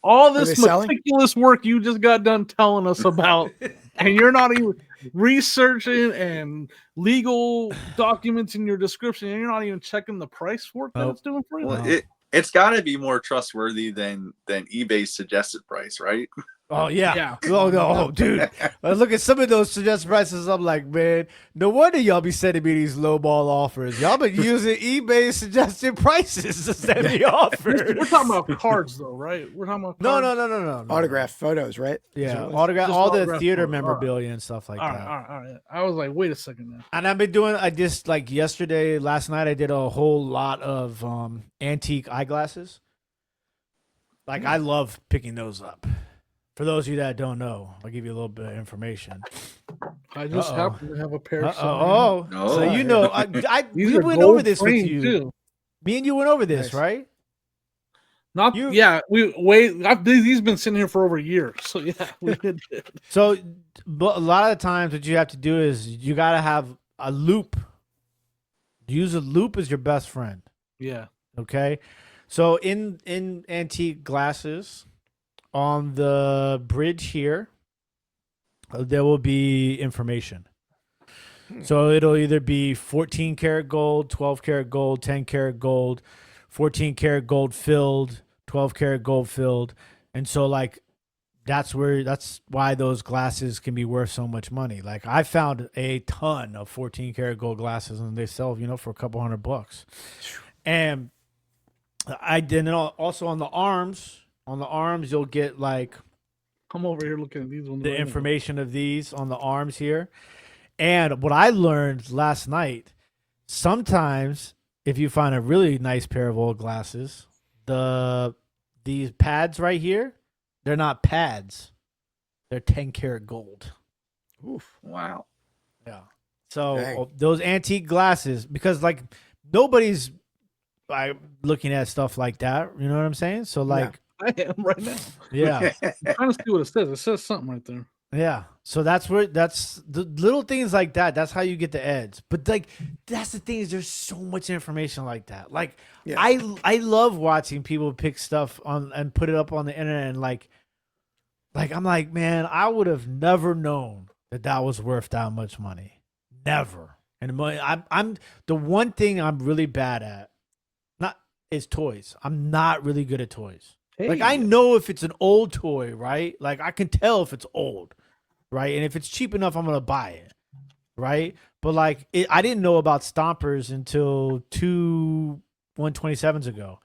All this meticulous work you just got done telling us about, and you're not even researching and legal documents in your description, and you're not even checking the price work that it's doing for you. Well, it's got to be more trustworthy than eBay's suggested price, right? Oh yeah. Yeah. Oh no, oh, dude. I look at some of those suggested prices. I'm like, man, no wonder y'all be sending me these lowball offers. Y'all been using eBay suggested prices to send me offers. We're talking about cards, though, right? We're talking about No, cards. no. Autograph photos, right? Is Yeah, what it was? autograph, Just all the autograph theater photo. All right. memorabilia and stuff like All that. right, all right, all right. I was like, wait a second now. And I've been doing. I just like yesterday, last night. I did a whole lot of antique eyeglasses. Like I love picking those up. For those of you that don't know, I'll give you a little bit of information. I just Uh-oh. happen to have a pair. Oh, so Oh. you know, These we are went gold over this with framed, you. too. Me and you went over this, Nice. right? Not You- yeah. We wait. These been sitting here for over a year. So yeah, we did. So, but a lot of the times, what you have to do is you got to have a loop. Use a loop as your best friend. Yeah. Okay, so in antique glasses, on the bridge here, there will be information. So it'll either be 14 karat gold, 12 karat gold, 10 karat gold, 14 karat gold filled, 12 karat gold filled, and so like that's why those glasses can be worth so much money. Like I found a ton of 14 karat gold glasses, and they sell for a couple $100. And I did also on the arms. On the arms, you'll get like I'm over here looking at these ones. the right now. information of these on the arms here. And what I learned last night, sometimes if you find a really nice pair of old glasses, these pads right here, they're not pads. They're 10 karat gold. Oof. Wow. Yeah. So Dang. those antique glasses, because like nobody's like looking at stuff like that. You know what I'm saying? So like, I am right now. yeah. I'm trying to see what it says. It says something right there. Yeah. So that's the little things like that. That's how you get the edge. But like, that's the thing is there's so much information like that. Like Yeah. I love watching people pick stuff on and put it up on the internet and like I'm like, man, I would have never known that was worth that much money. Never. And I'm the one thing I'm really bad at, is toys. I'm not really good at toys. Like I know if it's an old toy, right? Like I can tell if it's old, right? And if it's cheap enough, I'm gonna buy it, right? But like I didn't know about stompers until 127s ago,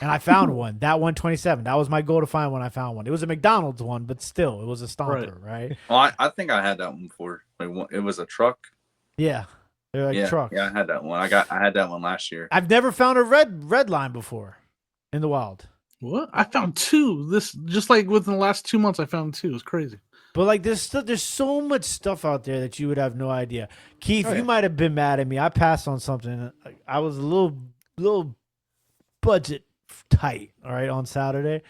and I found one. That 127. That was my goal to find one. I found one. It was a McDonald's one, but still, it was a stomper, right? Well, I think I had that one before. Like, it was a truck. Yeah, they're like trucks. Yeah, I had that one. I had that one last year. I've never found a red line before in the wild. What? I found two. This just like within the last 2 months, I found two. It's crazy. But like there's so much stuff out there that you would have no idea. Keith, Oh, yeah. you might have been mad at me. I passed on something. I was a little budget tight, all right, on Saturday.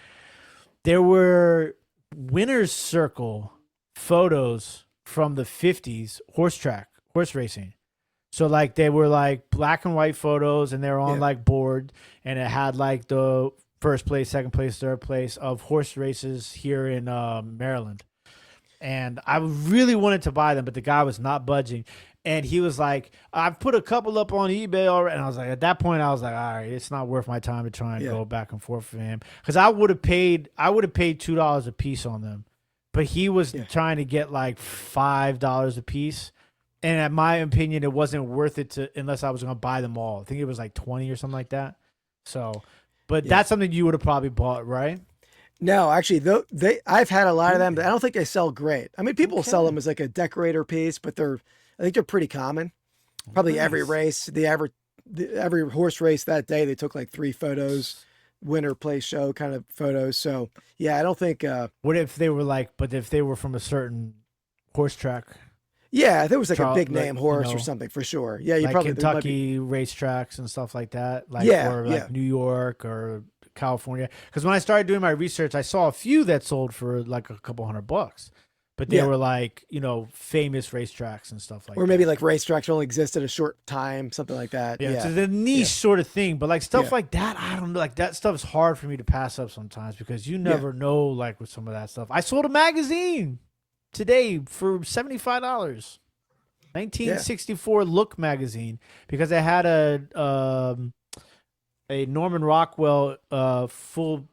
There were winner's circle photos from the 50s horse racing. So like they were like black and white photos and they were on like board and it had like the first place, second place, third place of horse races here in Maryland. And I really wanted to buy them, but the guy was not budging. And he was like, I've put a couple up on eBay already. And I was like, at that point, I was like, all right, it's not worth my time to try and go back and forth for him. Because I would have paid $2 a piece on them. But he was trying to get like $5 a piece. And in my opinion, it wasn't worth it unless I was going to buy them all. I think it was like 20 or something like that. So, but that's something you would have probably bought, right? No, actually, I've had a lot of them, but I don't think they sell great. I mean, people sell them as like a decorator piece, but I think they're pretty common. Probably every race, every horse race that day, they took like 3 photos, winner, place, show kind of photos. So yeah, I don't think. What if they were from a certain horse track? Yeah, if it was like a big like, name horse you know, or something for sure. Yeah, you like probably Kentucky racetracks and stuff like that. Like or like New York or California. Because when I started doing my research, I saw a few that sold for like a couple $100, but they were like famous racetracks and stuff like that. Or maybe like racetracks only existed a short time, something like that. Yeah, it's a niche sort of thing. But like stuff like that, I don't know. Like that stuff is hard for me to pass up sometimes because you never know. Like with some of that stuff, I sold a magazine today for $75. 1964 Look magazine because I had a Norman Rockwell full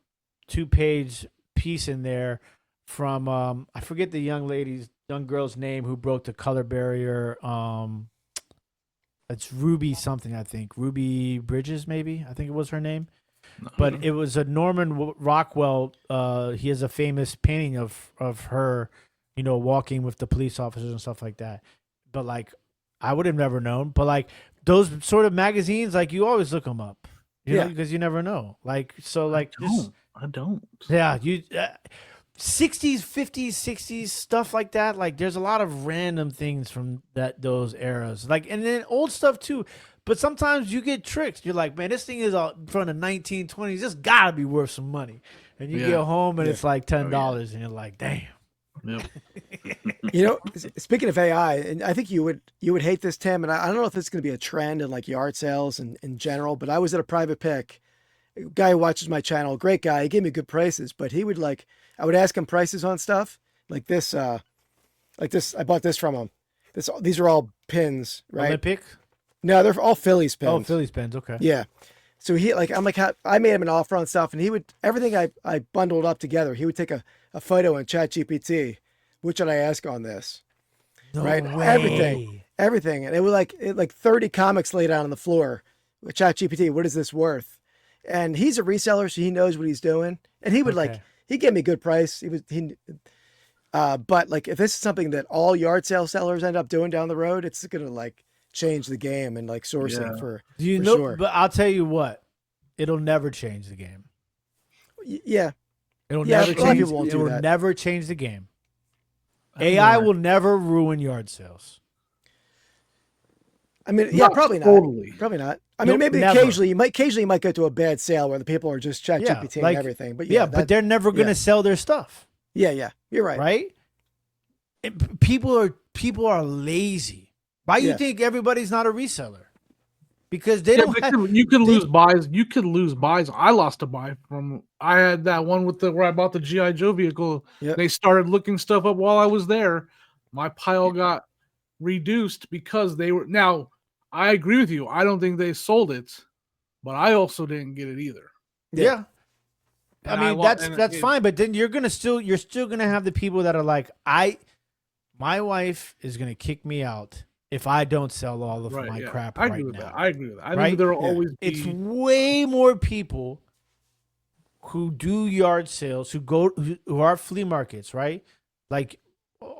2-page piece in there from I forget the young girl's name who broke the color barrier. It's Ruby something, I think. Ruby Bridges, maybe. I think it was her name. But it was a Norman Rockwell. He has a famous painting of her, walking with the police officers and stuff like that. But like, I would have never known. But like those sort of magazines, like you always look them up, because you never know. Like so, like I don't. Yeah, you. 60s, 50s, 60s, stuff like that. Like there's a lot of random things from those eras. Like, and then old stuff too. But sometimes you get tricked. You're like, man, this thing is from the 1920s. This gotta be worth some money. And you get home and it's like $10, and you're like, damn. Yep. Speaking of AI, and I think you would hate this, Tim, and I don't know if this is going to be a trend in like yard sales and in general, but I was at a private pick. A guy who watches my channel, great guy. He gave me good prices, but he would I would ask him prices on stuff like this. I bought this from him. These are all pins, right? Olympic? No, they're all Phillies pins. Oh, Phillies pins. Okay. Yeah. So I made him an offer on stuff, and he would, everything I bundled up together, he would take a photo in ChatGPT. What should I ask on this? No right? way. Everything. And it was like 30 comics laid out on the floor with ChatGPT. What is this worth? And he's a reseller, so he knows what he's doing. And he would he gave me a good price. But like, if this is something that all yard sale sellers end up doing down the road, it's going to like change the game and like sourcing for sure. But I'll tell you what, it'll never change the game. Yeah. It'll never change. It will never change the game. AI will never ruin yard sales. I mean, probably not. Totally. Probably not. I mean, maybe occasionally you might go to a bad sale where the people are just ChatGPT and everything. But but they're never going to sell their stuff. Yeah, you're right. Right? People are lazy. Why do you think everybody's not a reseller? Because they don't. You can lose buys. You could lose buys. I lost a buy from. I had that one where I bought the GI Joe vehicle. Yep. They started looking stuff up while I was there. My pile got reduced because they were. Now I agree with you. I don't think they sold it, but I also didn't get it either. Yeah. I mean, that's fine, but then you're still gonna have the people that are like, my wife is gonna kick me out if I don't sell all of my crap I agree with that. I agree with that. I think there will always be. It's way more people who do yard sales, who are flea markets, right? Like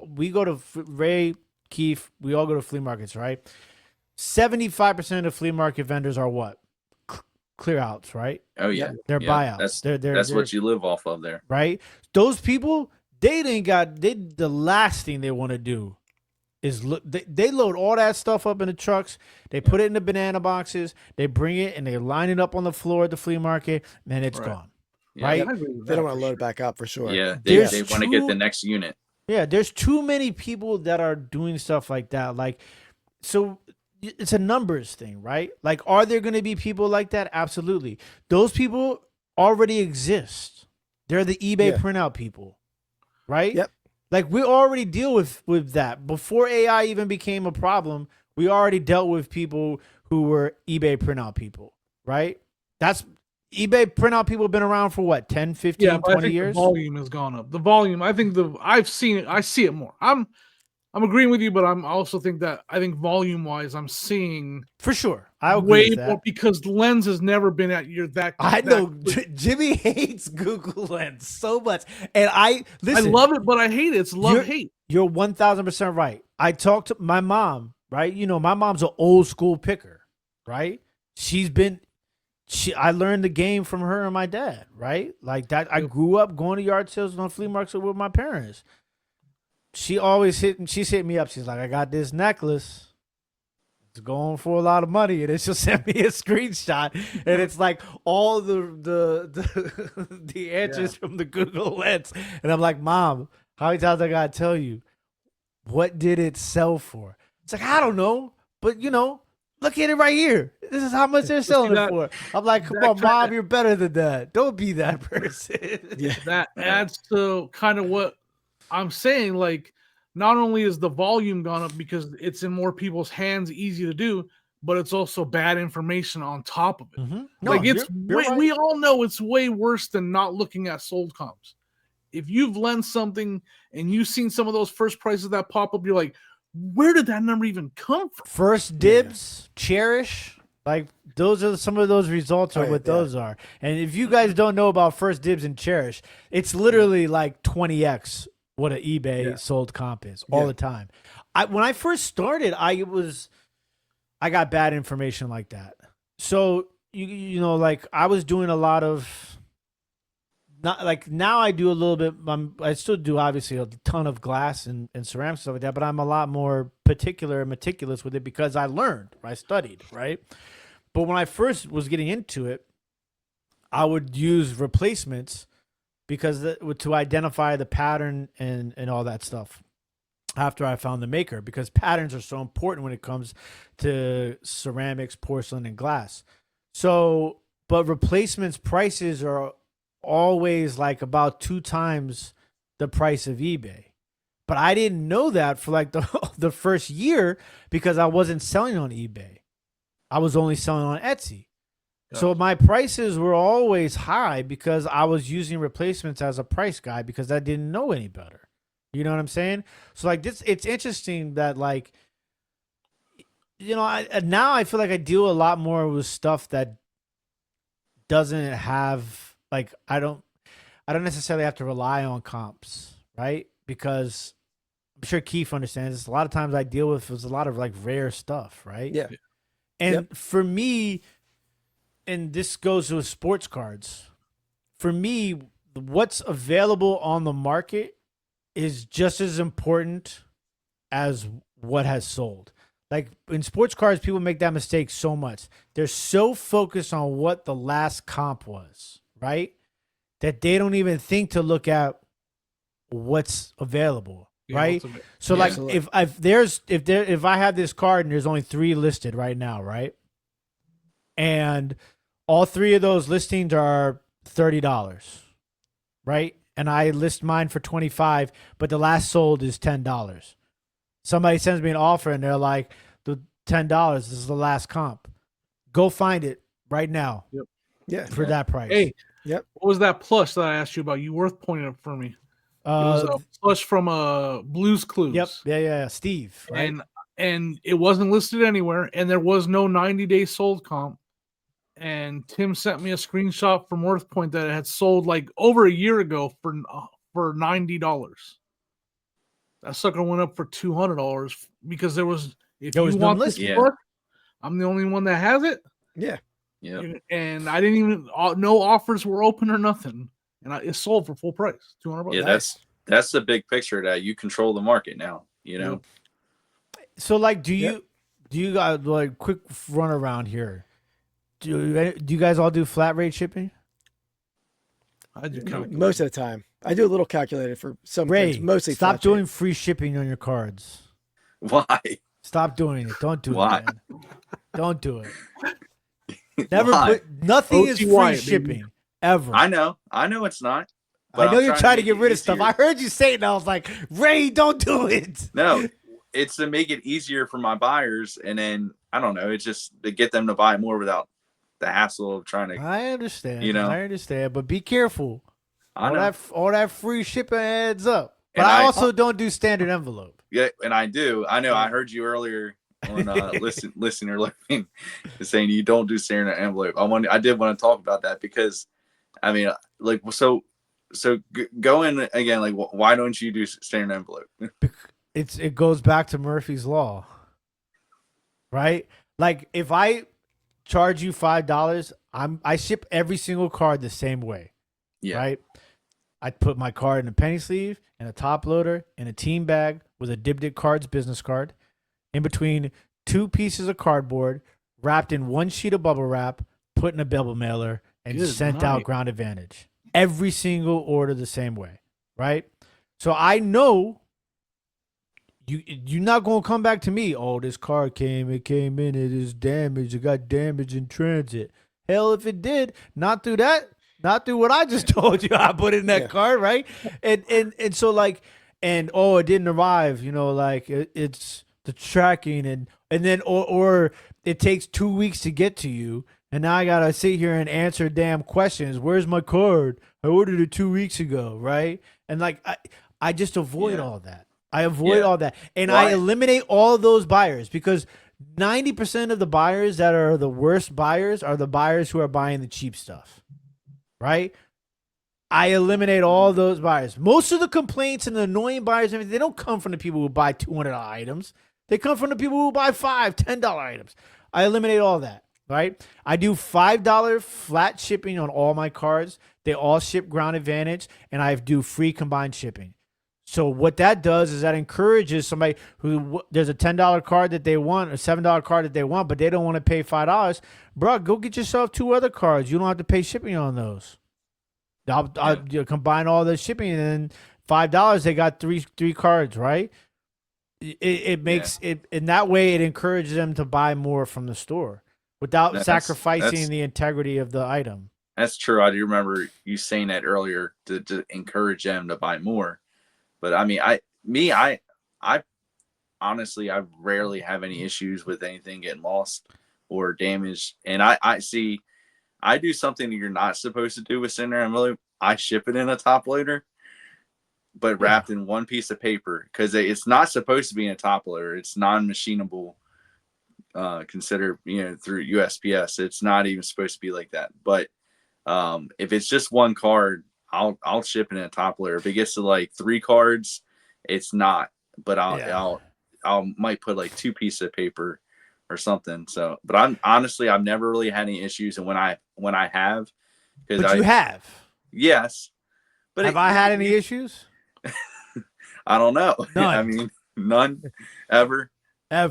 we go to Ray, Keith, we all go to flea markets, right? 75% of flea market vendors are what? Clear outs, right? Oh yeah, they're buyouts. That's what you live off of there, right? Those people, the last thing they want to do is look. They load all that stuff up in the trucks. They put it in the banana boxes. They bring it and they line it up on the floor at the flea market, and it's gone. Yeah. Right? They don't want to load it back up for sure. Yeah, they want to get the next unit. Yeah, there's too many people that are doing stuff like that. Like, so it's a numbers thing, right? Like, are there going to be people like that? Absolutely. Those people already exist. They're the eBay printout people, right? Yep. Like, we already deal with that. Before AI even became a problem, we already dealt with people who were eBay printout people, right? That's eBay printout people have been around for what, 10, 15, 20 years? The volume has gone up. The volume, I think I've seen it. I see it more. I'm agreeing with you, but I also think that volume wise, I'm seeing for sure. I agree with that. More because Lens has never been at your that. I know Jimmy hates Google Lens so much, and listen. I love it, but I hate it. It's love-hate. You're 1,000% right. I talked to my mom, right? You know, my mom's an old school picker, right? I learned the game from her and my dad, right? Like that. I grew up going to yard sales and on flea markets with my parents. She's hit me up. She's like, I got this necklace. It's going for a lot of money. And then she'll send me a screenshot. And it's like all the answers from the Google Lens. And I'm like, Mom, how many times I got to tell you? What did it sell for? It's like, I don't know. But, look at it right here. This is how much they're selling it for. I'm like, come on, Mom, you're better than that. Don't be that person. That adds to kind of what I'm saying, like, not only is the volume gone up because it's in more people's hands, easy to do, but it's also bad information on top of it. Mm-hmm. No, like, it's right. We all know it's way worse than not looking at sold comps. if you've lent something and you've seen some of those first prices that pop up, you're like, where did that number even come from? First dibs, cherish, like those are some of those results are what those are. And if you guys don't know about first dibs and cherish, it's literally like 20x what an eBay sold comp is all the time. When I first started, I got bad information like that. So you know, like I was doing a lot of. Not like now I do a little bit. I still do obviously a ton of glass and ceramics stuff like that, but I'm a lot more particular and meticulous with it because I learned, I studied, right? But when I first was getting into it, I would use replacements because to identify the pattern and all that stuff. After I found the maker, because patterns are so important when it comes to ceramics, porcelain, and glass. So, but replacements prices are always like about 2 times the price of eBay. But I didn't know that for like the first year because I wasn't selling on eBay. I was only selling on Etsy. Gotcha. So my prices were always high because I was using replacements as a price guide because I didn't know any better. You know what I'm saying? So like this, it's interesting that like, you know, now I feel like I deal a lot more with stuff that doesn't have, like, I don't necessarily have to rely on comps, right? Because I'm sure Keith understands this. A lot of times I deal with a lot of like rare stuff, right? Yeah. And for me, and this goes with sports cards, for me, what's available on the market is just as important as what has sold. Like in sports cards, people make that mistake so much. They're so focused on what the last comp was, right? That they don't even think to look at what's available, right? So like if I have this card and there's only 3 listed right now, right? And all 3 of those listings are $30, right? And I list mine for $25, but the last sold is $10. Somebody sends me an offer and they're like, the $10, this is the last comp. Go find it right now. Yep. Yeah. For that price. Hey, yep. What was that plush that I asked you about? You worth pointing up for me. It was a plush from Blue's Clues. Yep. Yeah. Steve. Right? And it wasn't listed anywhere, and there was no 90-day sold comp. And Tim sent me a screenshot from WorthPoint that it had sold like over a year ago for $90. That sucker went up for $200 because there was. If you want this book, I'm the only one that has it. Yeah. Yeah. And I didn't even no offers were open or nothing, and it sold for full price, $200. Yeah, that's the big picture that you control the market now. You know. So like, do you guys like quick run around here? Do you guys all do flat rate shipping? I do most of the time. I do a little calculated for some things. Mostly stop doing free shipping on your cards. Why? Stop doing it. Don't do it, man. Don't do it. Never put nothing is free shipping ever. I know it's not. I know you're trying to get rid of stuff. I heard you say it and I was like, Ray, don't do it. No, it's to make it easier for my buyers, and then I don't know, it's just to get them to buy more without the hassle of trying to. I understand. You know, I understand, but be careful. All that free shipping adds up. But I also don't do standard envelope. Yeah, and I do. I know. I heard you earlier on listener living saying you don't do standard envelope. I did want to talk about that because, I mean, like so go in again. Like, why don't you do standard envelope? It goes back to Murphy's Law, right? Like if I charge you $5, I ship every single card the same way. Yeah. Right. I put my card in a penny sleeve and a top loader in a team bag with a Dibdit Cards business card, in between 2 pieces of cardboard, wrapped in 1 sheet of bubble wrap, put in a bubble mailer, and sent out Ground Advantage. Every single order the same way, right? So I know you're not gonna come back to me. Oh, this card came in, it is damaged, it got damaged in transit. Hell, if it did, not through that. Not through what I just told you I put in that card, right? And so like, and it didn't arrive, you know, like it's the tracking and then or it takes 2 weeks to get to you, And now I gotta sit here and answer damn questions. Where's my card? I ordered it 2 weeks ago, right? And like I just avoid Yeah. all that. I avoid Yeah. all that. And Well, I eliminate all of those buyers because 90% of the buyers that are the worst buyers are the buyers who are buying the cheap stuff. Right? I eliminate all those buyers. Most of the complaints and the annoying buyers, and everything, they don't come from the people who buy $200 items. They come from the people who buy $5, $10 items. I eliminate all that, right? I do $5 flat shipping on all my cards. They all ship Ground Advantage, and I do free combined shipping. So what that does is that encourages somebody who there's a $10 card that they want, a $7 card that they want, but they don't want to pay $5. Bro, go get yourself 2 other cards. You don't have to pay shipping on those. I'll combine all the shipping and then $5. They got three cards, right? It makes it in that way. It encourages them to buy more from the store without sacrificing the integrity of the item. That's true. I do remember you saying that earlier to encourage them to buy more. But I mean, I honestly, I rarely have any issues with anything getting lost or damaged. And I see, I do something that you're not supposed to do with Cinder Envelope. I ship it in a top loader, but wrapped in one piece of paper because it's not supposed to be in a top loader. It's non-machinable, considered, through USPS. It's not even supposed to be like that. But if it's just one card, I'll ship it in a top loader. If it gets to like 3 cards, it's not. But I'll might put like 2 pieces of paper or something. So, but I've never really had any issues. And when I have, but you have, yes. But have I had any issues? I don't know. None. I mean, none ever. I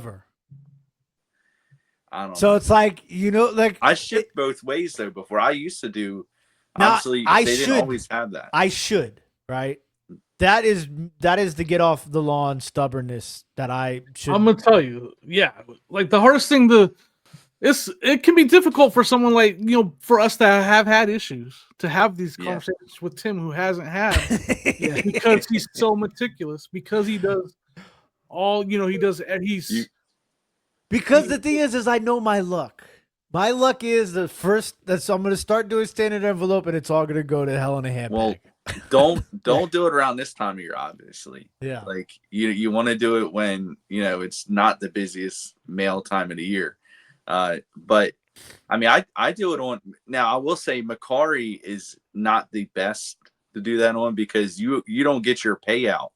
don't know. So it's like, like I shipped both ways though before. I used to do. Now, obviously, they didn't always have that. I should, right? That is the get off the lawn stubbornness that I should. I'm gonna tell you, like the hardest thing it can be difficult for someone like for us to have had issues to have these conversations with Tim who hasn't had because he's so meticulous because he does all because the thing is I know my luck. My luck is so I'm going to start doing standard envelope and it's all going to go to hell in a handbag. Well, don't do it around this time of year, obviously. Yeah. Like you want to do it when, it's not the busiest mail time of the year. But I mean, I do it on, now I will say Macari is not the best to do that on because you don't get your payout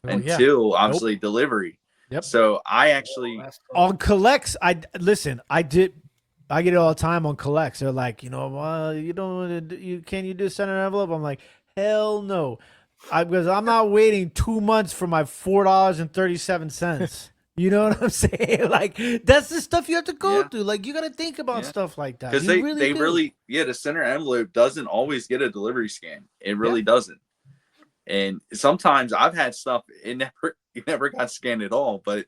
until obviously delivery. Yep. So I actually on collects, I get it all the time on collects. They're like, can you do center envelope? I'm like, hell no. Because I'm not waiting 2 months for my $4.37. You know what I'm saying? Like that's the stuff you have to go through. Like you got to think about stuff like that. Because they really the center envelope doesn't always get a delivery scan. It really doesn't. And sometimes I've had stuff it never got scanned at all, but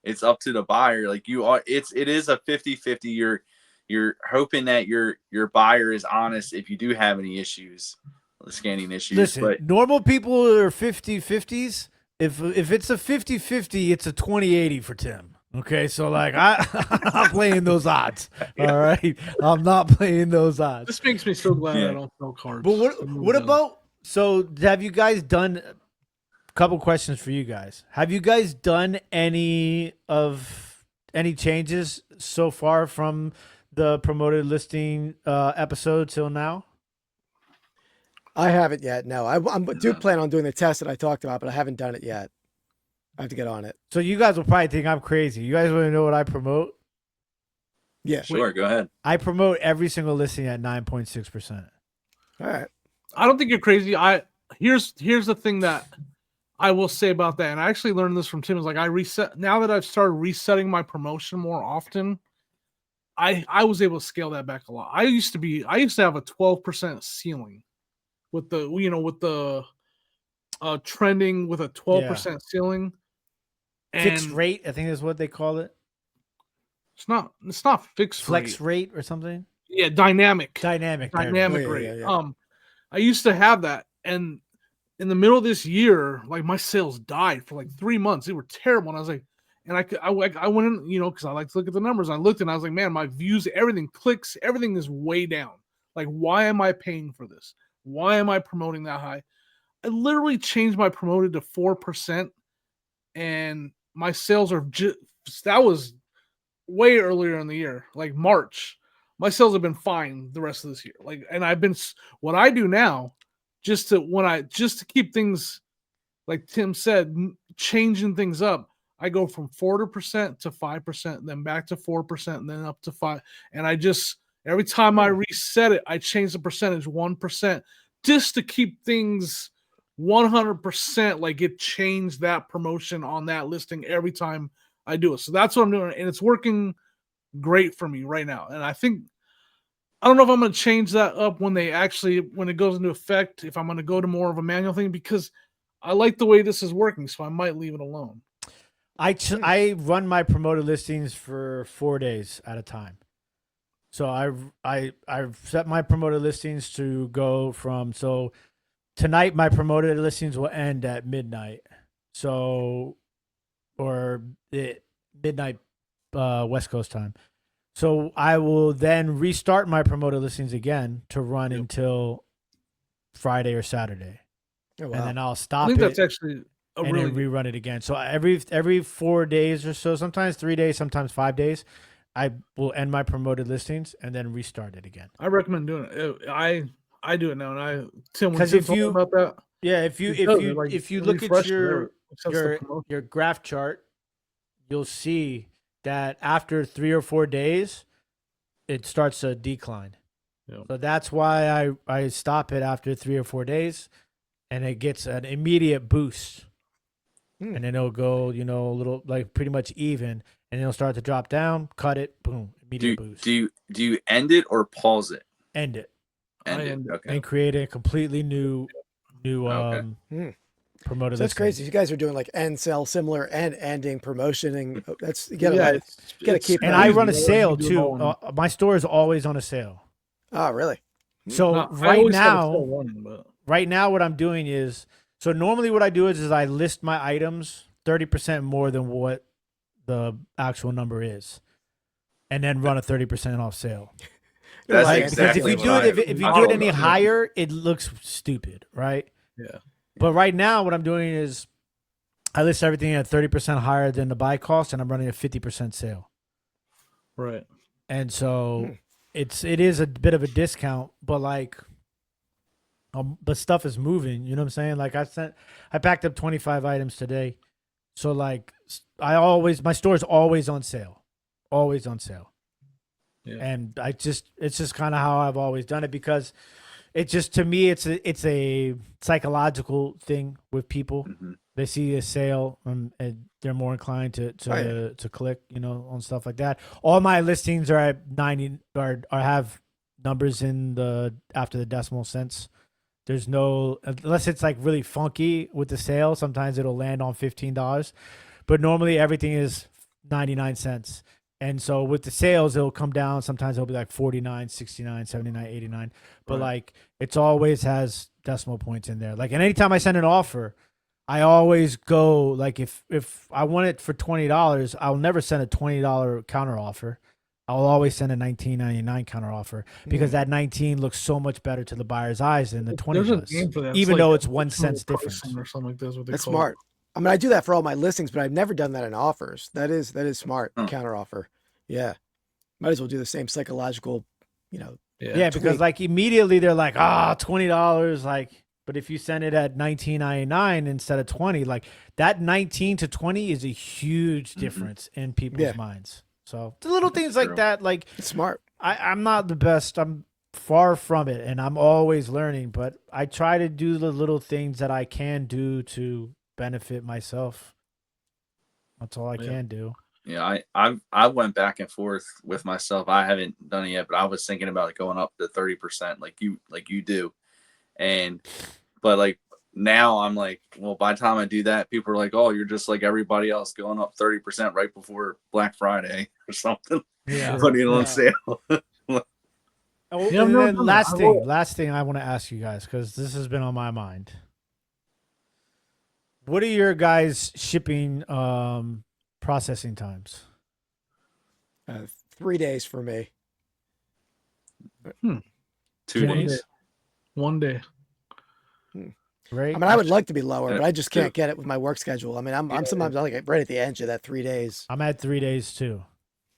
it's up to the buyer. Like it is a 50-50. You're hoping that your buyer is honest if you do have any issues, scanning issues. Listen, but normal people are 50-50s. If it's a 50-50, it's a 20-80 for Tim. Okay, so like I'm not playing those odds. All right, I'm not playing those odds. This makes me so glad I don't sell cards. But what about? So have you guys done? A couple questions for you guys. Have you guys done any changes so far from the promoted listing episode till now? I haven't yet. No, I do plan on doing the test that I talked about, but I haven't done it yet. I have to get on it. So you guys will probably think I'm crazy. You guys want to know what I promote? Yeah, sure. Go ahead. I promote every single listing at 9.6%. All right. I don't think you're crazy. Here's the thing that I will say about that, and I actually learned this from Tim. Is like I reset now that I've started resetting my promotion more often. I was able to scale that back a lot. I used to have a 12% ceiling with the trending with a 12% ceiling. Fixed rate, I think is what they call it. It's not fixed flex rate or something. Yeah, dynamic rate. Yeah. I used to have that, and in the middle of this year, like my sales died for like 3 months. They were terrible, and I was like, And I went in, you know, because I like to look at the numbers. I looked and I was like, man, my views, everything, clicks, everything is way down. Like, why am I paying for this? Why am I promoting that high? I literally changed my promoted to 4%, and my sales are just, that was way earlier in the year, like March. My sales have been fine the rest of this year. Like, and I've been, what I do now, just to keep things, like Tim said, changing things up. I go from 40% to 5%, then back to 4%, and then up to 5%. And I just, every time I reset it, I change the percentage 1% just to keep things 100%. Like, it changed that promotion on that listing every time I do it. So that's what I'm doing. And it's working great for me right now. And I don't know if I'm going to change that up when it goes into effect, if I'm going to go to more of a manual thing, because I like the way this is working. So I might leave it alone. I run my promoted listings for 4 days at a time. So I've set my promoted listings to go from, so tonight my promoted listings will end at midnight. So, or midnight West Coast time. So I will then restart my promoted listings again to run until Friday or Saturday. Oh, wow. And then I'll stop I think it. that's actually And then rerun it again. So every 4 days or so, sometimes 3 days, sometimes 5 days, I will end my promoted listings and then restart it again. I recommend doing it. I do it now, and Tim, because if you about that, if you look at your graph chart, you'll see that after 3 or 4 days, it starts to decline. Yeah. So that's why I stop it after 3 or 4 days, and it gets an immediate boost. And then it'll go, a little, like, pretty much even, and it'll start to drop down, cut it, boom, immediate boost. Do you end it or pause it? End it. End it. Okay. And create a completely new promoted So that's listing. crazy. You guys are doing like end sell similar and ending promotion, and that's you gotta keep. And I run a sale too. My store is always on a sale. Oh, really? So right now, what I'm doing is, so normally what I do is I list my items 30% more than what the actual number is, and then run a 30% off sale. That's Like, exactly because if you do it any higher, it looks stupid, right? Yeah. But right now, what I'm doing is I list everything at 30% higher than the buy cost, and I'm running a 50% sale. Right. And so it is a bit of a discount, but like, but stuff is moving. You know what I'm saying? Like I packed up 25 items today, so like my store is always on sale, always on sale. Yeah. And it's just kind of how I've always done it, because it just, to me, it's a psychological thing with people. Mm-hmm. They see a sale and they're more inclined to click, on stuff like that. All my listings are at 90 or have numbers after the decimal cents. There's no, unless it's like really funky with the sale, sometimes it'll land on $15, but normally everything is 99 cents. And so with the sales, it'll come down. Sometimes it'll be like 49, 69, 79, 89. But like, it's always has decimal points in there. Like, and anytime I send an offer, I always go, like, if I want it for $20, I'll never send a $20 counter offer. I'll always send a $19.99 counter offer, because that 19 looks so much better to the buyer's eyes than the 20 does, even though it's 1 cent difference. Or something like this, that's smart. I mean, I do that for all my listings, but I've never done that in offers. That is smart. Counter offer. Yeah. Might as well do the same psychological, Yeah, because like immediately they're like, $20. Like, but if you send it at $19.99 instead of $20, like that 19 to 20 is a huge difference in people's minds. So the little things like that, like, it's smart. I'm not the best. I'm far from it, and I'm always learning, but I try to do the little things that I can do to benefit myself. That's all I can do. Yeah, I went back and forth with myself. I haven't done it yet, but I was thinking about going up to 30% like you do. But like now I'm like, well, by the time I do that, people are like, oh, you're just like everybody else going up 30% right before Black Friday or something. Yeah. Putting it on sale. Last thing I want to ask you guys, because this has been on my mind. What are your guys' shipping processing times? 3 days for me. 2 One days. day. 1 day. Right. I mean, I would like to be lower, but I just Two. can't get it with my work schedule. I mean, I'm sometimes like right at the edge of that 3 days. I'm at 3 days too.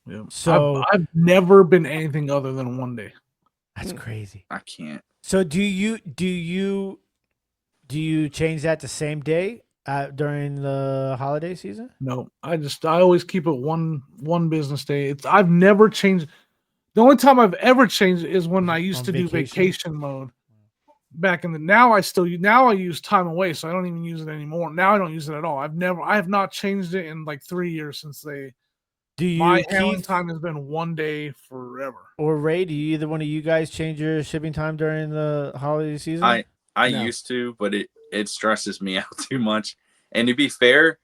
Yeah. So I've never been anything other than 1 day. that's crazy. I can't. So do you change that to same day during the holiday season? No, I always keep it one business day. I've never changed. The only time I've ever changed is when I used On to do vacation? vacation mode. Back in the now I use time away, so I don't even use it anymore. Now I don't use it at all. I have not changed it in like 3 years since Do you, my handling Keith time has been 1 day forever. or Ray? Do you, either one of you guys change your shipping time during the holiday season? I No. used to, but it stresses me out too much. And to be fair,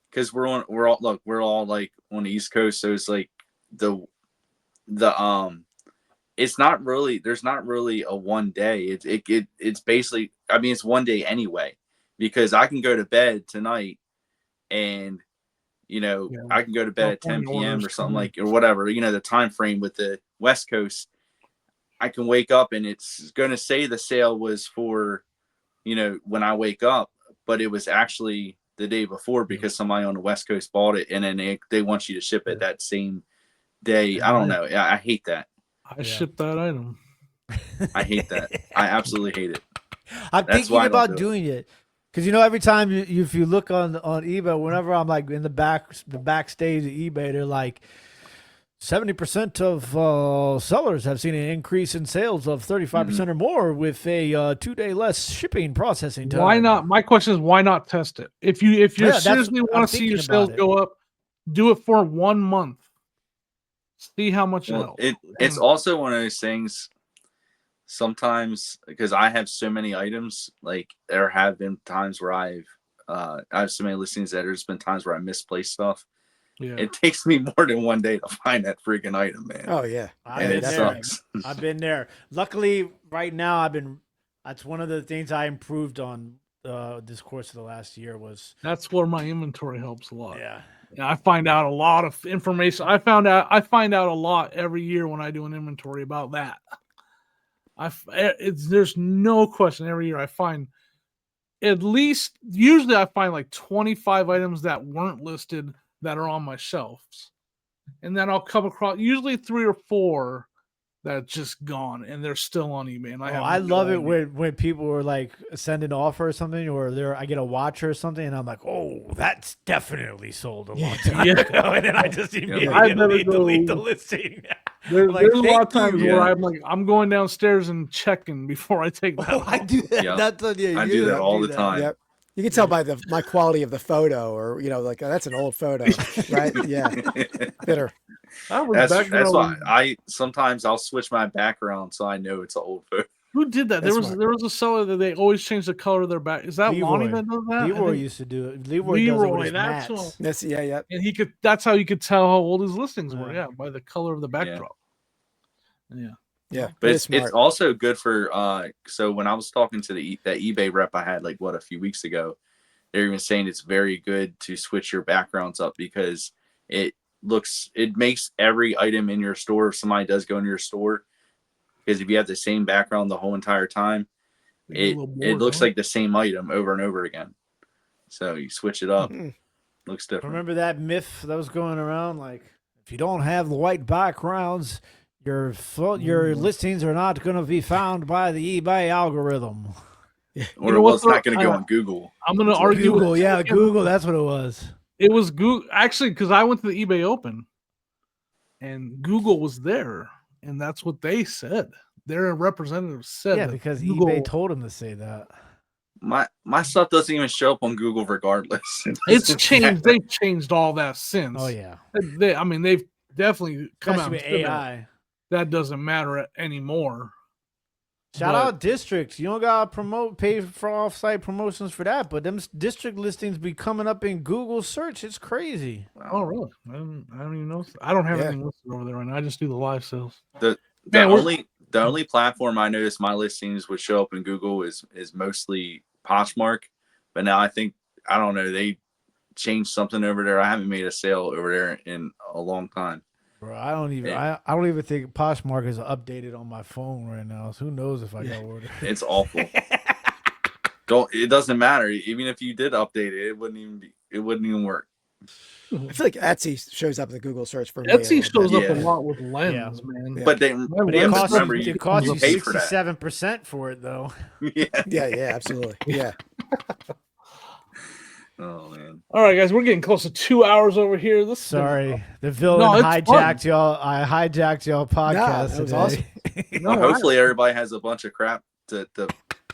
because we're all like on the East Coast, so it's like the it's not really, there's not really a 1 day. It's basically, I mean, it's 1 day anyway, because I can go to bed tonight and I can go to bed at 10 p.m. or something like, or whatever, the time frame with the West Coast. I can wake up and it's going to say the sale was for, when I wake up, but it was actually the day before because somebody on the West Coast bought it, and then they want you to ship it that same day. I don't know. I hate that. I ship that item. I hate that. I absolutely hate it. I'm That's why thinking I don't about do it. doing it. Because every time if you look on eBay, whenever I'm like in the backstage of eBay, they're like 70% of sellers have seen an increase in sales of 35% or more with a 2-day less shipping processing time. Why not? My question is, why not test it? If you that's- seriously I'm want to see your thinking about sales it. go up, do it for 1 month. See how much it Well, helps. it's also one of those things sometimes, because I have so many items, like there have been times where I have so many listings that there's been times where I misplaced stuff. Yeah. It takes me more than 1 day to find that freaking item, man. Oh yeah, And it sucks. I've been there. Luckily, right now, that's one of the things I improved on this course of the last year was. That's where my inventory helps a lot. Yeah. I find out a lot of information. I find out a lot every year when I do an inventory about that. There's no question every year I find usually I find like 25 items that weren't listed that are on my shelves. And then I'll come across usually 3 or 4 that's just gone and they're still on eBay. And I love it when people were like send an offer or something, or I get a watch or something, and I'm like, oh, that's definitely sold a long time ago, and then I just immediately delete the listing. There's a lot of times you. where I'm like, I'm going downstairs and checking before I take the Well, I do that. Yeah. That's I do that all the time. Yep. You can tell by my quality of the photo, or like that's an old photo, right? Yeah, bitter. That's why sometimes I'll switch my background so I know it's an old photo. Who did that? That's there was a seller that they always change the color of their back. Is that Lonnie that does that? Leroy used to do it. Leroy does it with his that's mats. That's yeah. And that's how you could tell how old his listings were. Yeah, by the color of the backdrop. Yeah. But it's also good for so when I was talking to that eBay rep I had a few weeks ago, they're even saying it's very good to switch your backgrounds up because it makes every item in your store, if somebody does go into your store, because if you have the same background the whole entire time, it looks like the same item over and over again. So you switch it up, looks different. Remember that myth that was going around, like if you don't have the white backgrounds, your listings are not going to be found by the eBay algorithm. Or it was not going to go on Google. I'm going to argue Google. Google. That's what it was. It was Google, actually, because I went to the eBay Open, and Google was there, and that's what they said. Their representative said, yeah, because eBay told them to say that. My stuff doesn't even show up on Google regardless. It's changed. They've changed all that since. Oh yeah. They've definitely come out with AI. That doesn't matter anymore. Shout out districts. You don't gotta pay for off-site promotions for that, but them district listings be coming up in Google search. It's crazy. Oh really? I don't even know. I don't have anything listed over there right now. I just do the live sales. The only platform I noticed my listings would show up in Google is mostly Poshmark, but now I don't know, they change something over there. I haven't made a sale over there in a long time. Bro, I don't even Yeah. I don't even think Poshmark is updated on my phone right now. So who knows if I got ordered. It's awful. It doesn't matter. Even if you did update it, it wouldn't even work. I feel like Etsy shows up in the Google search for me. Etsy shows up a Yeah. lot with Lens, man. Yeah. But But But you it have to costs remember you, you, it costs you you pay for that. 67% for it though. Yeah. Yeah, absolutely. Yeah. Oh man. All right, guys, we're getting close to 2 hours over here. This has been- Sorry, the villain No, it's hijacked y'all. I hijacked y'all podcast that was today. No, Well, hopefully everybody has a bunch of crap to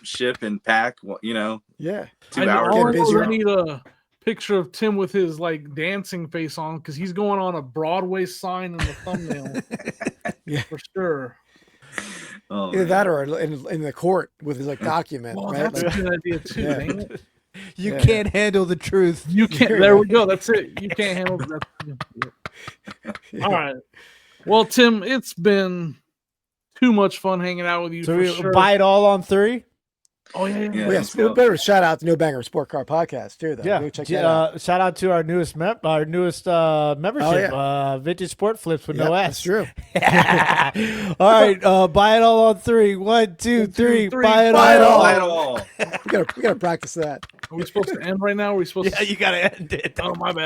ship and pack. You know, Yeah. 2 hours. all I Get know is I busier. need a picture of Tim with his like dancing face on because he's going on a Broadway sign in the thumbnail. Yeah. For sure. Oh, Either man. that or in the court with his like document, Well, right? that's Like, a good idea too. Yeah. Dang it. You Yeah. can't handle the truth. You can't. There you There go. we go. That's it. You can't handle that. yeah. All right. Well, Tim, it's been too much fun hanging out with you. So for we sure. buy it all on 3. Oh yeah. Yeah. Well, let's yes, we go. better shout out the No Banger Sport Car Podcast too, though. Yeah. Go check that out. Shout out to our newest membership, Vintage Sport Flips with Yep, no that's S. true. All right, buy it all on 3. 1, 2, 3. three. Buy it Buy it all. all. Buy it all. We gotta practice that. Are we supposed to end right now? Or are we supposed Yeah, to? you gotta end it. Oh my bad.